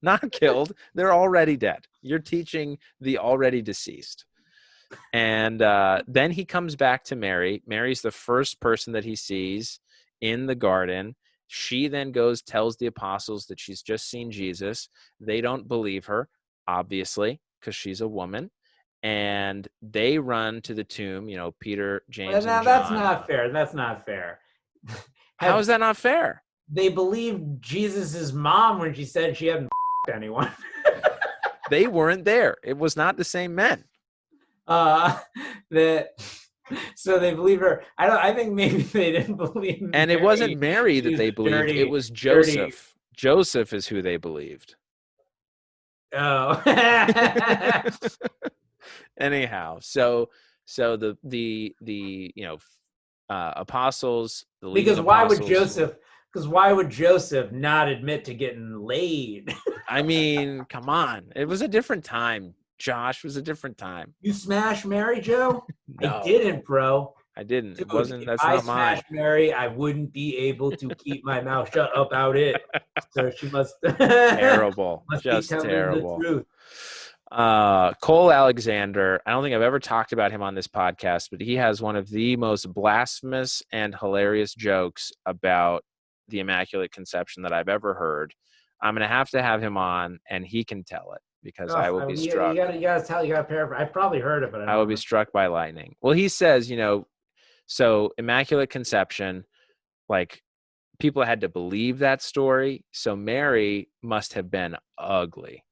not killed. They're already dead. You're teaching the already deceased. And then he comes back to Mary. Mary's the first person that he sees in the garden. She then goes, tells the apostles that she's just seen Jesus. They don't believe her, obviously, because she's a woman. And they run to the tomb, Peter, James, and John. That's not fair. That's not fair. How is that not fair? They believed Jesus's mom when she said she hadn't anyone. They weren't there. It was not the same men. So they believe her. I think maybe they didn't believe Mary. And it wasn't Mary that they believed. It was Joseph. Dirty. Joseph is who they believed. Oh. Anyhow, so the apostles. Because why would Joseph not admit to getting laid? I mean, come on. It was a different time. Josh, it was a different time. You smashed Mary, Joe? No, I didn't, bro. I didn't. Dude, it wasn't. That's not mine. If I smashed Mary, I wouldn't be able to keep my mouth shut about it. So she must. Terrible. must just terrible. The truth. Cole Alexander. I don't think I've ever talked about him on this podcast, but he has one of the most blasphemous and hilarious jokes about the Immaculate Conception that I've ever heard. I'm going to have him on, and he can tell it because I will be struck. You gotta paraphrase. I've probably heard it, but I will be struck by lightning. Well, he says, so Immaculate Conception, like people had to believe that story. So Mary must have been ugly,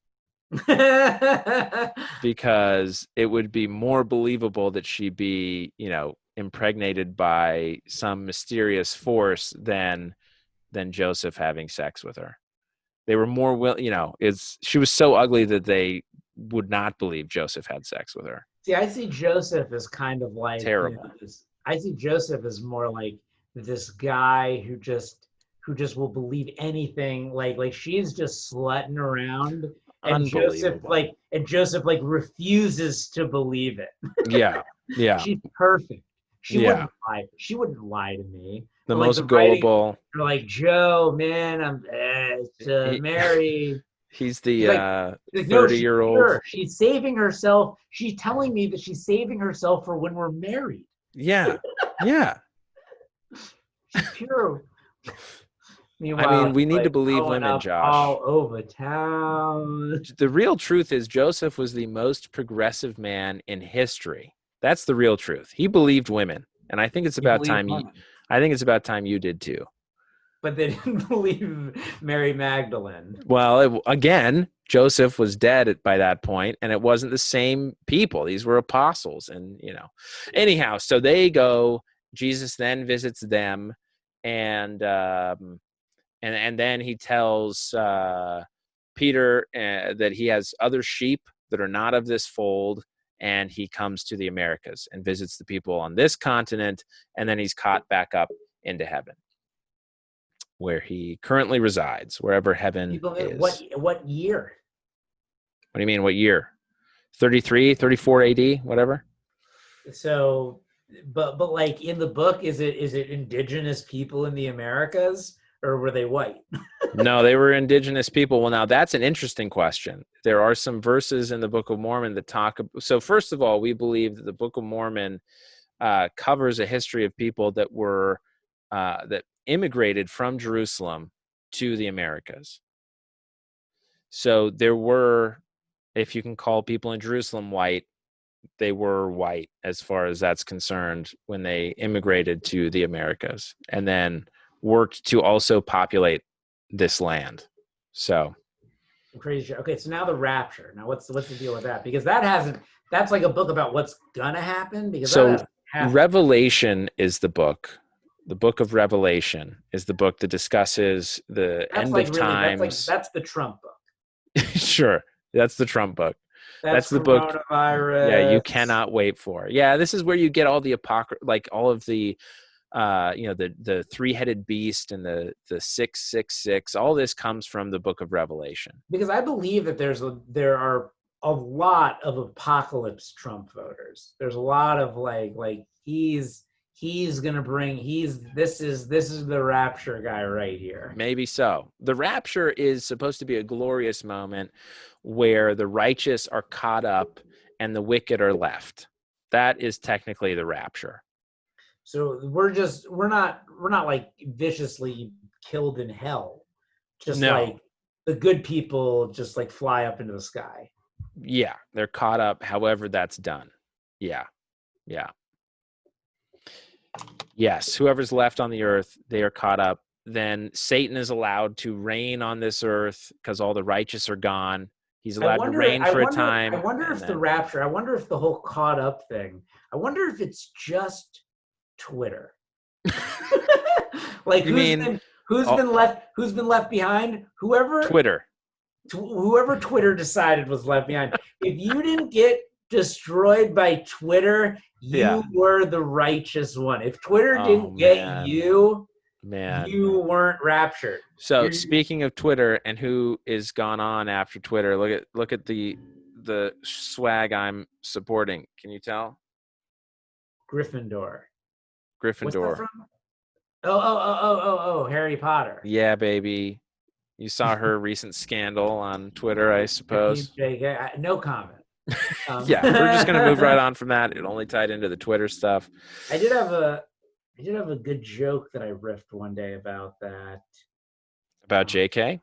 because it would be more believable that she'd be, impregnated by some mysterious force than Joseph having sex with her. They were more she was so ugly that they would not believe Joseph had sex with her. See, I see Joseph as kind of like Terrible. I see Joseph as more like this guy who just will believe anything. Like she's just slutting around, and Unbelievable. Joseph refuses to believe it. Yeah. She's perfect. She Yeah. wouldn't lie. She wouldn't lie to me. The But, most gullible. They're like, Joe, man, I'm Mary. He's the Like, 30-year-old. No, she's saving herself. She's telling me that she's saving herself for when we're married. Yeah. Yeah. She's pure. Meanwhile, I mean, we need to believe women, Josh. All over town. The real truth is Joseph was the most progressive man in history. That's the real truth. He believed women, and I think it's about time. I think it's about time you did too. But they didn't believe Mary Magdalene. Well, again, Joseph was dead by that point, and it wasn't the same people. These were apostles, and anyhow. So they go. Jesus then visits them, and then he tells Peter that he has other sheep that are not of this fold, and he comes to the Americas and visits the people on this continent, and then he's caught back up into heaven, where he currently resides, wherever heaven is. What year? What do you mean, what year? 33, 34 AD, whatever? So, but like in the book, is it indigenous people in the Americas, or were they white? No, they were indigenous people. Well, now that's an interesting question. There are some verses in the Book of Mormon that talk. So first of all, we believe that the Book of Mormon covers a history of people that were that immigrated from Jerusalem to the Americas. So there were, if you can call people in Jerusalem white, they were white as far as that's concerned when they immigrated to the Americas, and then worked to also populate this land. So crazy. Okay, so now the rapture. Now what's the deal with that? Because that's like a book about what's gonna happen. Because so Revelation is the book. The book of Revelation is the book that discusses the end of times. That's the Trump book. Sure, that's the Trump book. That's the book. Yeah, you cannot wait for. Yeah, this is where you get all the like all of the the three-headed beast and the 666. All this comes from the book of Revelation. Because I believe that there are a lot of apocalypse Trump voters. There's a lot of like he's gonna bring this is the rapture guy right here. Maybe so. The rapture is supposed to be a glorious moment where the righteous are caught up and the wicked are left. That is technically the rapture. So we're not like viciously killed in hell. Just like the good people just like fly up into the sky. Yeah, they're caught up however that's done. Yeah. Yeah. Yes, whoever's left on the earth, they are caught up. Then Satan is allowed to reign on this earth because all the righteous are gone. He's allowed to reign for a time. I wonder if the rapture, I wonder if the whole caught up thing, I wonder if it's just Twitter. Like who's been left behind? Whoever Twitter decided was left behind. If you didn't get destroyed by Twitter, you were the righteous one. If Twitter didn't get you, you weren't raptured. So speaking of Twitter and who is gone on after Twitter, look at the swag I'm supporting. Can you tell? Gryffindor. What's that from? Oh, Harry Potter. Yeah, baby. You saw her recent scandal on Twitter, I suppose. No comment. Yeah, we're just gonna move right on from that. It only tied into the Twitter stuff. I did have a good joke that I riffed one day about that. About JK?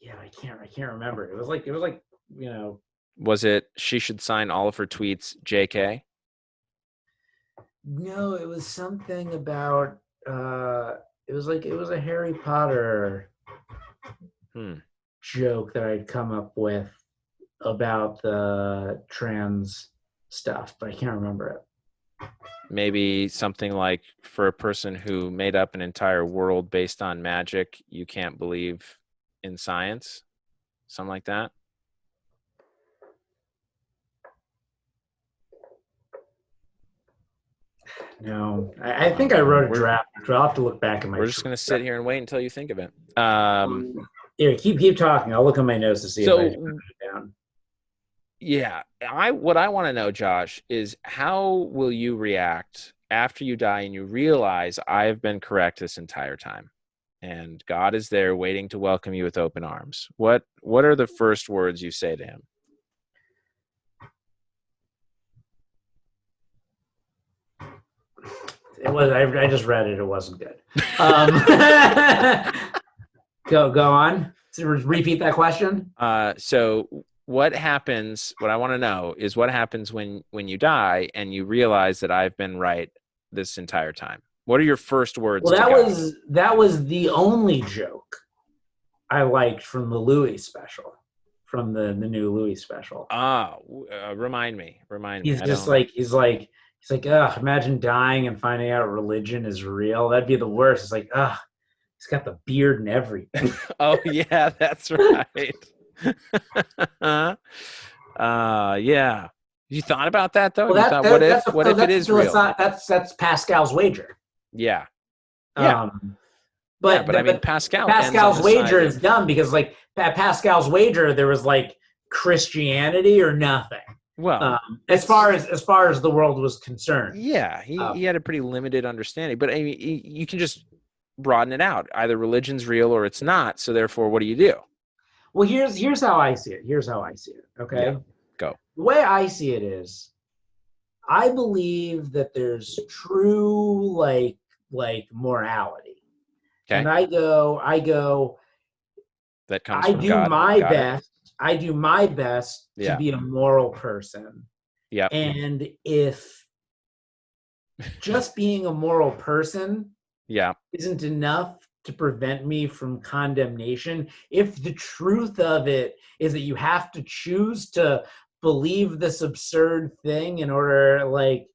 Yeah, I can't remember. It was like Was it she should sign all of her tweets JK? No, it was something about it was a Harry Potter joke that I'd come up with about the trans stuff, but I can't remember it. Maybe something like, for a person who made up an entire world based on magic, you can't believe in science, something like that. No, I think I wrote a draft. I'll have to look back at my. We're just going to sit here and wait until you think of it. Yeah, keep talking. I'll look at my notes to see if I wrote it down. Yeah, what I want to know, Josh, is how will you react after you die and you realize I have been correct this entire time, and God is there waiting to welcome you with open arms? What are the first words you say to him? It was. I just read it. It wasn't good. Go on. So repeat that question. So what happens? What I want to know is what happens when you die and you realize that I've been right this entire time. What are your first words? Well, that was the only joke I liked from the Louis special, from the new Louis special. Remind me. He's like, ugh, imagine dying and finding out religion is real. That'd be the worst. It's like, ugh, he's got the beard and everything. Oh yeah, that's right. Yeah. You thought about that though? Well, what if it is real? That's Pascal's wager. Yeah. But I mean, Pascal's wager is dumb because, like, Pascal's wager, there was like Christianity or nothing. Well, as far as the world was concerned. Yeah, he had a pretty limited understanding, but I mean, you can just broaden it out. Either religion's real or it's not. So therefore, what do you do? Well, here's how I see it. Okay. Yeah, go. The way I see it is, I believe that there's true like morality. Okay. And I go. That comes from God. I do my best to be a moral person. Yeah. And if just being a moral person isn't enough to prevent me from condemnation, if the truth of it is that you have to choose to believe this absurd thing in order, like,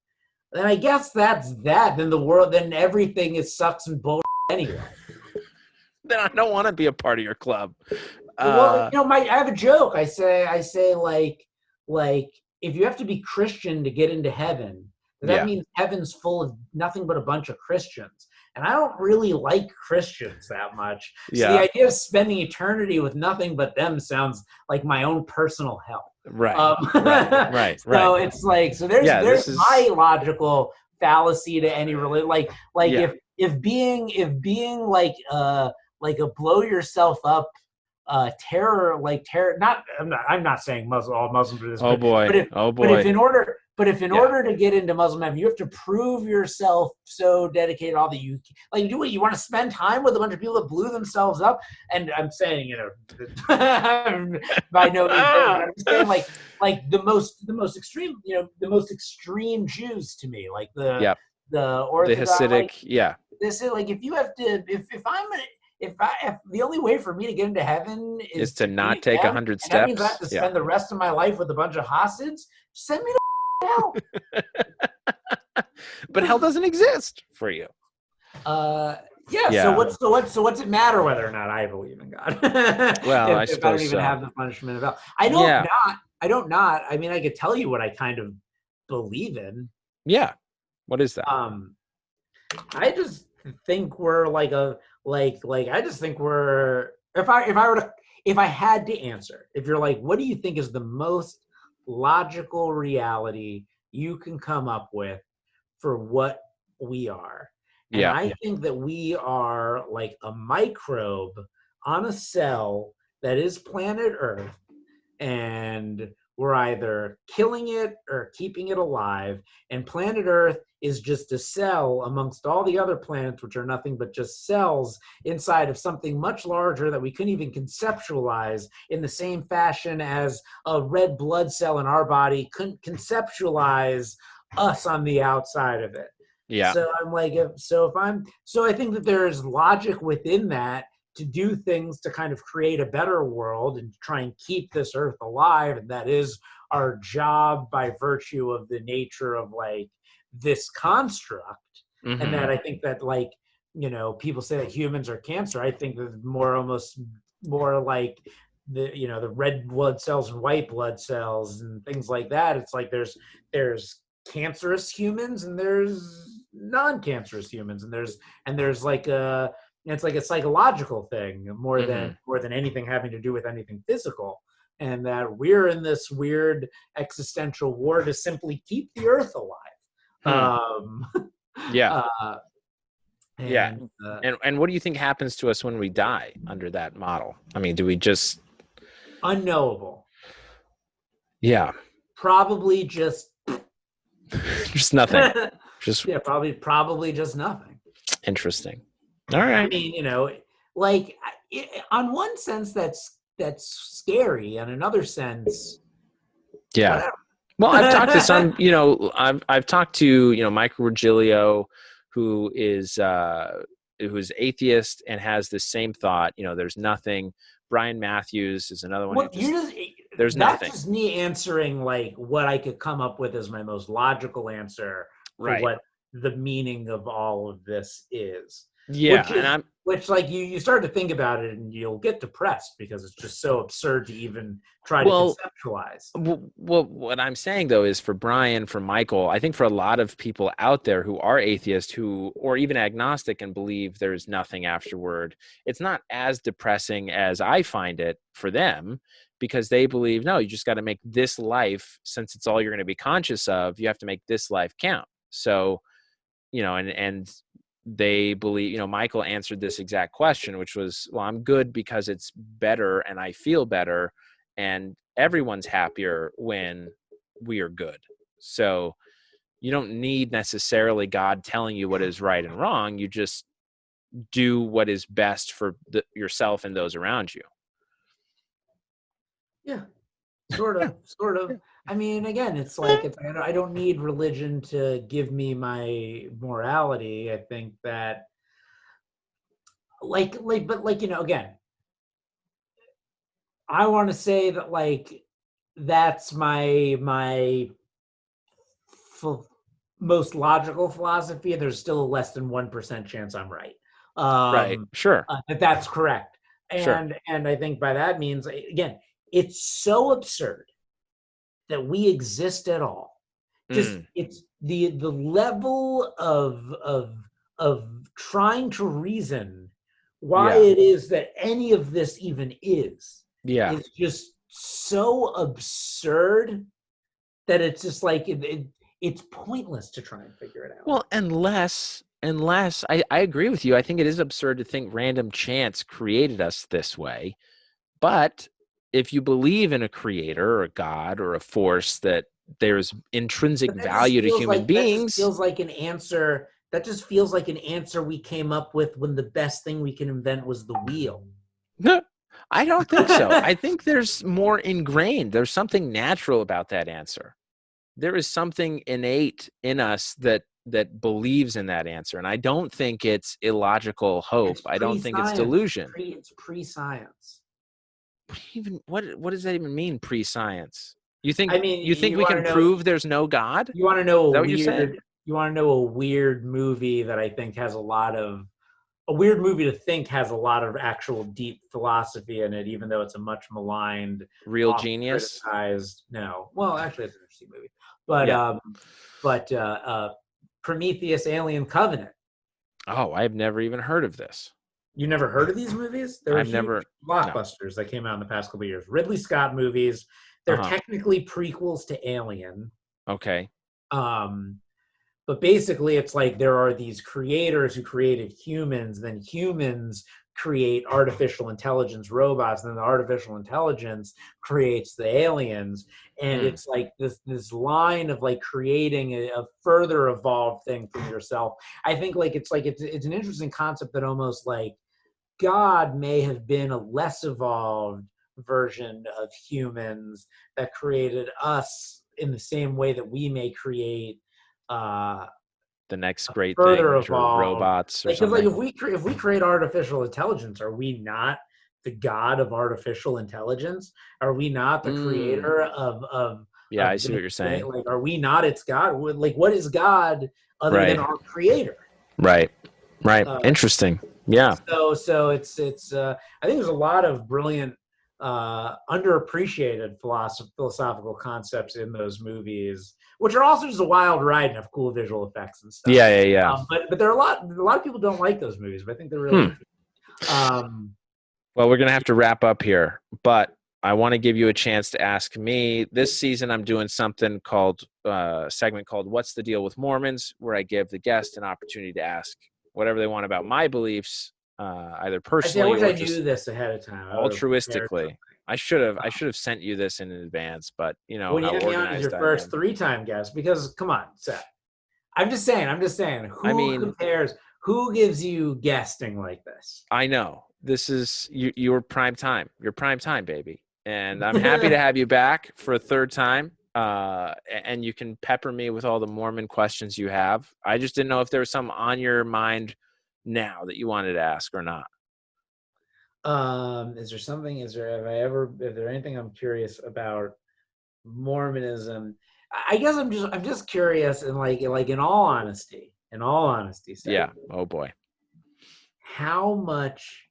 then I guess that's that. Then everything sucks and bull anyway. Then I don't want to be a part of your club. Well, I have a joke. I say like if you have to be Christian to get into heaven, that means heaven's full of nothing but a bunch of Christians. And I don't really like Christians that much. So the idea of spending eternity with nothing but them sounds like my own personal hell. Right. Right. So it's like, so there's my logical fallacy to any religion. If being like a blow yourself up terror, I'm not saying all Muslims are this. Oh boy. But if in order to get into Muslim heaven, you have to prove yourself so dedicated, all that you like, do what you want to spend time with a bunch of people that blew themselves up. And I'm saying, by no means, I'm saying like the most extreme, the most extreme Jews to me, like the Orthodox, the Hasidic, This is like, if you have to, if the only way for me to get into heaven is to not take 100 steps, that means I have to spend the rest of my life with a bunch of Hasids, send me to hell. But hell doesn't exist for you. So what's it matter whether or not I believe in God? Well, if I don't even have the punishment of hell. I don't not. I mean, I could tell you what I kind of believe in. Yeah. What is that? I just think we're if I had to answer, if you're like, what do you think is the most logical reality you can come up with for what we are? And I think that we are like a microbe on a cell that is planet Earth, and we're either killing it or keeping it alive. And planet Earth is just a cell amongst all the other planets, which are nothing but just cells inside of something much larger that we couldn't even conceptualize, in the same fashion as a red blood cell in our body couldn't conceptualize us on the outside of it. Yeah. So I'm like, so I think that there is logic within that to do things to kind of create a better world and try and keep this earth alive. And that is our job by virtue of the nature of like this construct. And that I think that like, people say that humans are cancer. I think that almost more like the red blood cells and white blood cells and things like that. It's like there's cancerous humans and there's non-cancerous humans, and there's like it's like a psychological thing more than anything having to do with anything physical, and that we're in this weird existential war to simply keep the earth alive. Yeah. And and what do you think happens to us when we die under that model? I mean, do we just unknowable? Yeah. Probably just just nothing. Just probably just nothing. Interesting. All right. I mean, like on one sense that's scary, on another sense, yeah. Whatever. Well, I've talked to some, I've talked to, Michael Virgilio, who's atheist and has the same thought, there's nothing. Brian Matthews is another one. There's nothing. That's just me answering like what I could come up with as my most logical answer for what the meaning of all of this is. Yeah, which like you start to think about it and you'll get depressed because it's just so absurd to even try to conceptualize. Well, what I'm saying though is for Brian, for Michael, I think for a lot of people out there who are atheist, or even agnostic and believe there's nothing afterward, it's not as depressing as I find it for them, because they believe, no, you just got to make this life, since it's all you're going to be conscious of, you have to make this life count. So, and they believe, Michael answered this exact question, which was, well, I'm good because it's better and I feel better, and everyone's happier when we are good. So you don't need necessarily God telling you what is right and wrong. You just do what is best for yourself and those around you. Yeah, sort of. I mean, again, it's like I don't need religion to give me my morality. I think that, again, I want to say that like that's my most logical philosophy, and there's still a less than 1% chance I'm right. Right. Sure. That's correct. Sure. And I think by that means, again, it's so absurd that we exist at all. Just it's the level of trying to reason why it is that any of this even is. Yeah. It's just so absurd that it's just like it's pointless to try and figure it out. Well, unless I agree with you. I think it is absurd to think random chance created us this way. But if you believe in a creator or a God or a force, that there's intrinsic value to human beings. That just feels like an answer we came up with when the best thing we can invent was the wheel. I don't think so. I think there's more ingrained. There's something natural about that answer. There is something innate in us that believes in that answer. And I don't think it's illogical hope. I don't think it's delusion. It's pre-science. Even what does that even mean, pre-science? You think we can prove there's no God? You want to know a weird movie that I think has a weird movie to think has a lot of actual deep philosophy in it, even though it's a much maligned, Real Genius. No, well, actually, it's an interesting movie, but Prometheus, Alien Covenant. Oh, I've never even heard of this. You never heard of these movies? There were blockbusters that came out in the past couple of years. Ridley Scott movies. They're technically prequels to Alien. Okay. But basically, it's like there are these creators who created humans, then humans create artificial intelligence robots, and then the artificial intelligence creates the aliens. And it's like this line of like creating a further evolved thing from yourself. I think it's an interesting concept that almost like God may have been a less evolved version of humans that created us in the same way that we may create the next great further thing, which are evolved. robots or Because something. if we create artificial intelligence, are we not the god of artificial intelligence? Are we not the creator of Yeah, I of see this what you're saying. Like, are we not its god? Like, what is God other than Right. our creator? Right. Interesting. Yeah. So it's I think there's a lot of brilliant underappreciated philosophical concepts in those movies, which are also just a wild ride and have cool visual effects and stuff. Yeah. But there are a lot of people don't like those movies, but I think they're really interesting. Well, we're gonna have to wrap up here, but I want to give you a chance to ask me. This season, I'm doing something called segment called "What's the Deal with Mormons," where I give the guest an opportunity to ask whatever they want about my beliefs, either personally I wish or I just knew this ahead of time. altruistically. I should have sent you this in advance, but you know When you how had me on as your organized I first am. 3-time guest, because come on, Seth. I'm just saying. I Who gives you guesting like this? I know this is your prime time. Your prime time, baby. And I'm happy to have you back for a third time. And you can pepper me with all the Mormon questions you have. I just didn't know if there was some on your mind now that you wanted to ask or not. Is there anything I'm curious about Mormonism? I guess I'm just curious, and like in all honesty, Seth, Yeah. Oh boy. how much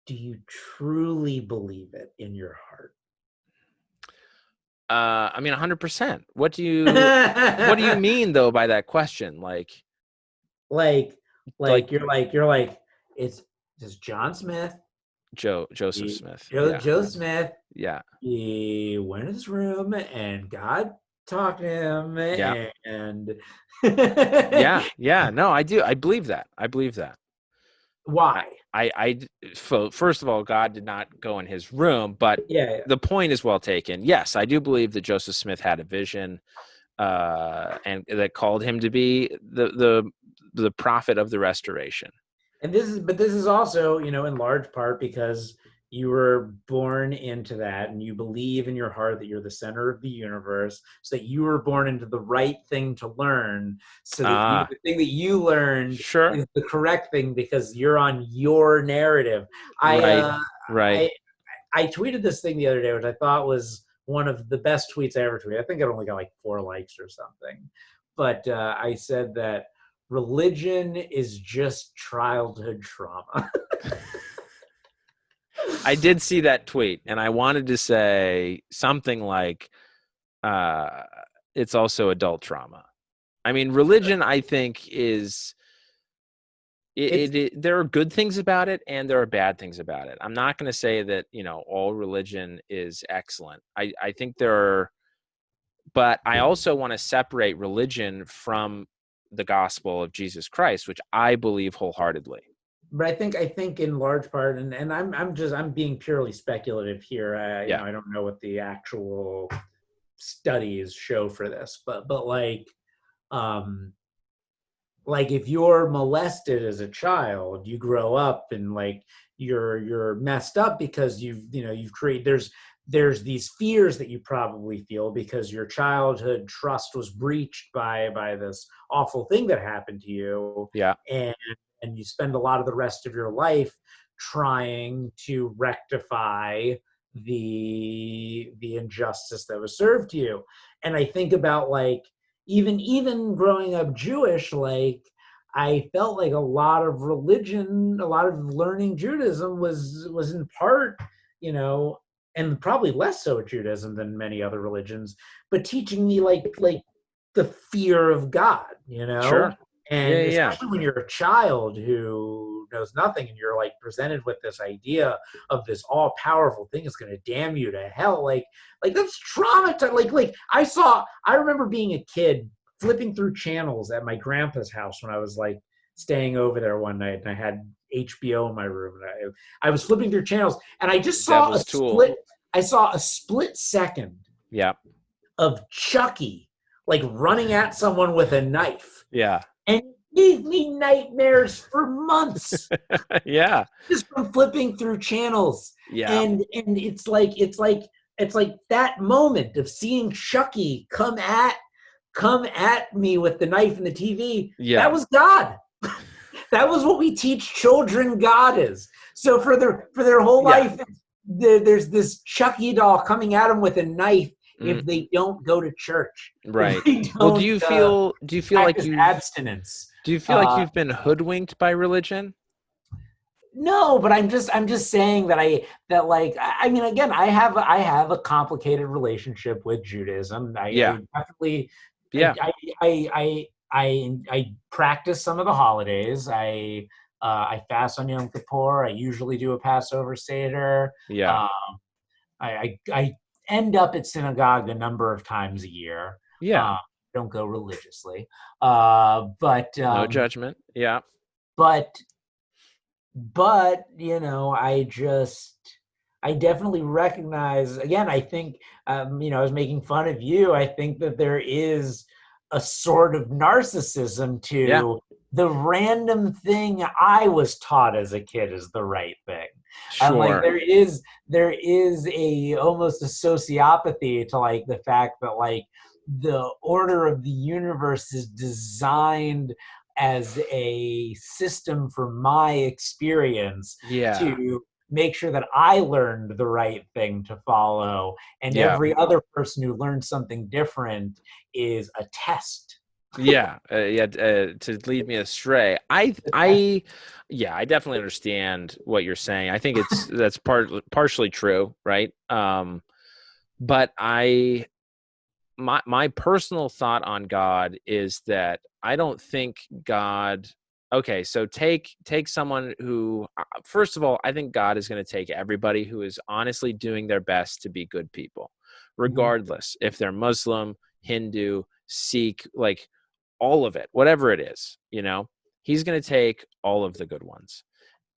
do you truly believe it in your heart? I mean, 100%. What do you mean though by that question? Like you're like, it's just John Smith, Joseph Smith. Joe Smith. Yeah. He went in his room and God talked to him. Yeah. And Yeah. No, I do. I believe that. Why? First of all, God did not go in his room, but the point is well taken. Yes, I do believe that Joseph Smith had a vision, and that called him to be the prophet of the restoration. And this is also, in large part because you were born into that, and you believe in your heart that you're the center of the universe, so that you were born into the right thing to learn, so that the thing that you learned is the correct thing because you're on your narrative. Right. I tweeted this thing the other day, which I thought was one of the best tweets I ever tweeted. I think it only got like 4 likes or something. But I said that religion is just childhood trauma. I did see that tweet, and I wanted to say something like, it's also adult trauma. I mean, religion, I think, is there are good things about it and there are bad things about it. I'm not going to say that, all religion is excellent. I think there are, but I also want to separate religion from the gospel of Jesus Christ, which I believe wholeheartedly. But I think in large part, and I'm being purely speculative here. I don't know what the actual studies show for this, but like if you're molested as a child, you grow up and like you're messed up because you've created, there's these fears that you probably feel because your childhood trust was breached by this awful thing that happened to you. Yeah. And you spend a lot of the rest of your life trying to rectify the injustice that was served to you. And I think about like even growing up Jewish, like I felt like a lot of religion, a lot of learning Judaism was in part, and probably less so Judaism than many other religions, but teaching me like the fear of God, Sure. And especially when you're a child who knows nothing and you're like presented with this idea of this all-powerful thing is going to damn you to hell, like that's traumatizing. Like I remember being a kid flipping through channels at my grandpa's house when I was like staying over there one night, and I had HBO in my room, and I was flipping through channels, and I just saw a split second of Chucky like running at someone with a knife. Yeah. And it gave me nightmares for months. Yeah. Just from flipping through channels. Yeah. And it's like that moment of seeing Chucky come at come at me with the knife and the TV, Yeah. that was God. That was what we teach children God is. So for their whole life, there's this Chucky doll coming at them with a knife if they don't go to church. Right. Well, do you feel like abstinence? Do you feel like you've been hoodwinked by religion? No, but I'm just saying that I mean, again, I have a complicated relationship with Judaism. I definitely I practice some of the holidays. I fast on Yom Kippur. I usually do a Passover Seder. Yeah. I end up at synagogue a number of times a year. Yeah. Don't go religiously. But no judgment. Yeah. But I definitely recognize, again, I think, I was making fun of you. I think that there is a sort of narcissism to the random thing I was taught as a kid is the right thing. Sure. Like there is almost a sociopathy to like the fact that like the order of the universe is designed as a system for my experience to make sure that I learned the right thing to follow, and every other person who learns something different is a test. To lead me astray. I definitely understand what you're saying. I think that's partially true, right? But my personal thought on God is that I don't think God. Okay, so take someone who, first of all, I think God is going to take everybody who is honestly doing their best to be good people, regardless if they're Muslim, Hindu, Sikh, like all of it, whatever it is, he's going to take all of the good ones,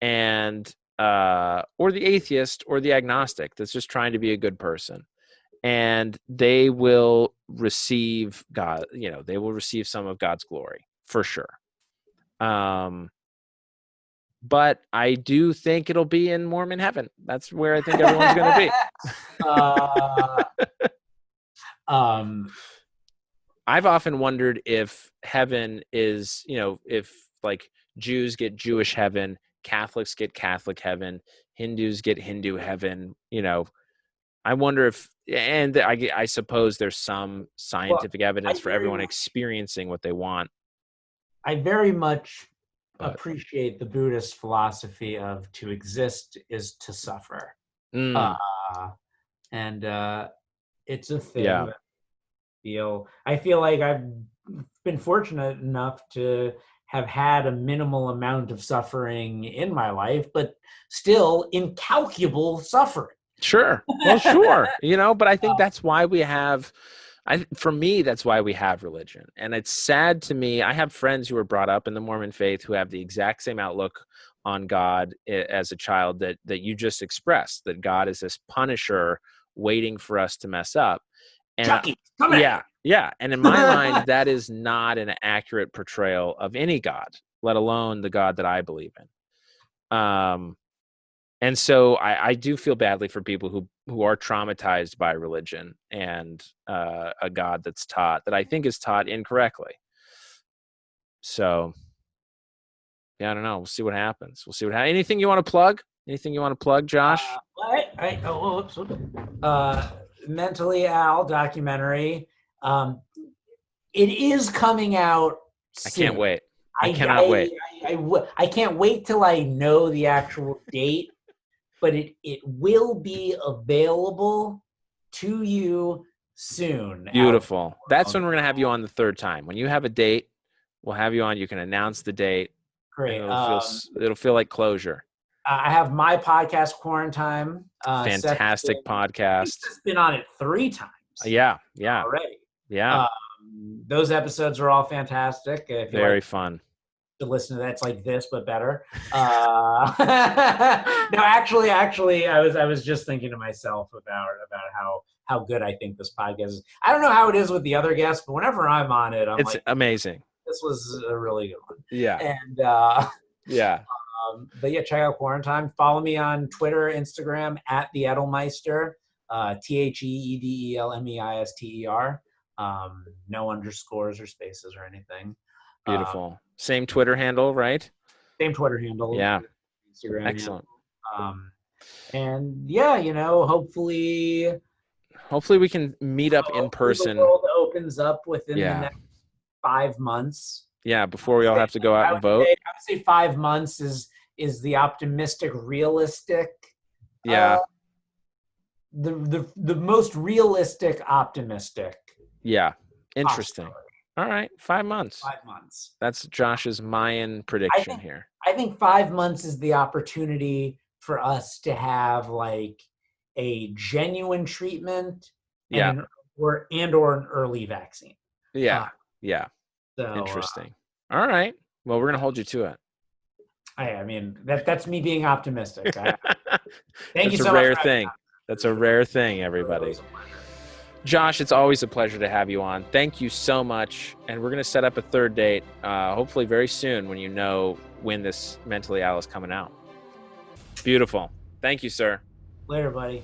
and or the atheist or the agnostic that's just trying to be a good person. And they will receive God, they will receive some of God's glory for sure. But I do think it'll be in Mormon heaven. That's where I think everyone's going to be. I've often wondered if heaven is, if like Jews get Jewish heaven, Catholics get Catholic heaven, Hindus get Hindu heaven, I wonder if, and I suppose there's some scientific evidence for everyone experiencing what they want. I very much appreciate the Buddhist philosophy of to exist is to suffer. And it's a thing that I feel like I've been fortunate enough to have had a minimal amount of suffering in my life, but still incalculable suffering. Sure. Well, sure. But I think that's why we have, for me, that's why we have religion. And it's sad to me. I have friends who were brought up in the Mormon faith who have the exact same outlook on God as a child that you just expressed, that God is this punisher waiting for us to mess up. And Chucky, come in. Yeah. And in my mind, that is not an accurate portrayal of any God, let alone the God that I believe in. And so I do feel badly for people who are traumatized by religion and a God that's taught, that I think is taught incorrectly. So, I don't know. We'll see what happens. Anything you want to plug? Anything you want to plug, Josh? Mentally Al documentary. It is coming out soon. I can't wait. I cannot wait. I can't wait till I know the actual date, but it will be available to you soon. Beautiful. That's when we're going to have you on the third time. When you have a date, we'll have you on. You can announce the date. Great. It'll feel like closure. I have my podcast, Quarantine. Fantastic podcast. I've been on it 3 times. Yeah. Already. Yeah. Those episodes are all fantastic. If you Very fun to listen to that, it's like this but better. No, actually, I was just thinking to myself about how good I think this podcast is. I don't know how it is with the other guests, but whenever I'm on it, it's like, amazing. This was a really good one. Yeah. And yeah. But yeah, check out Quarantine. Follow me on Twitter, Instagram @the Edelmeister, TheEdelmeister. No underscores or spaces or anything. Beautiful. Same Twitter handle, right? Same Twitter handle. Yeah. Instagram Excellent. handle. And yeah, hopefully we can meet up in person. The world opens up within the next 5 months. Yeah, before we all have to go out and vote. I would say 5 months is the optimistic, realistic. Yeah. The most realistic, optimistic. Yeah. Interesting. Possibility. All right, 5 months. 5 months. That's Josh's Mayan prediction here. I think 5 months is the opportunity for us to have like a genuine treatment or an early vaccine. Yeah. So, interesting. All right. Well, we're gonna hold you to it. I mean, that's me being optimistic. Thank you so much. That's a rare thing. That's a rare thing, everybody. Josh, it's always a pleasure to have you on. Thank you so much. And we're going to set up a third date, hopefully very soon when you know when this Mentally Ill is coming out. Beautiful. Thank you, sir. Later, buddy.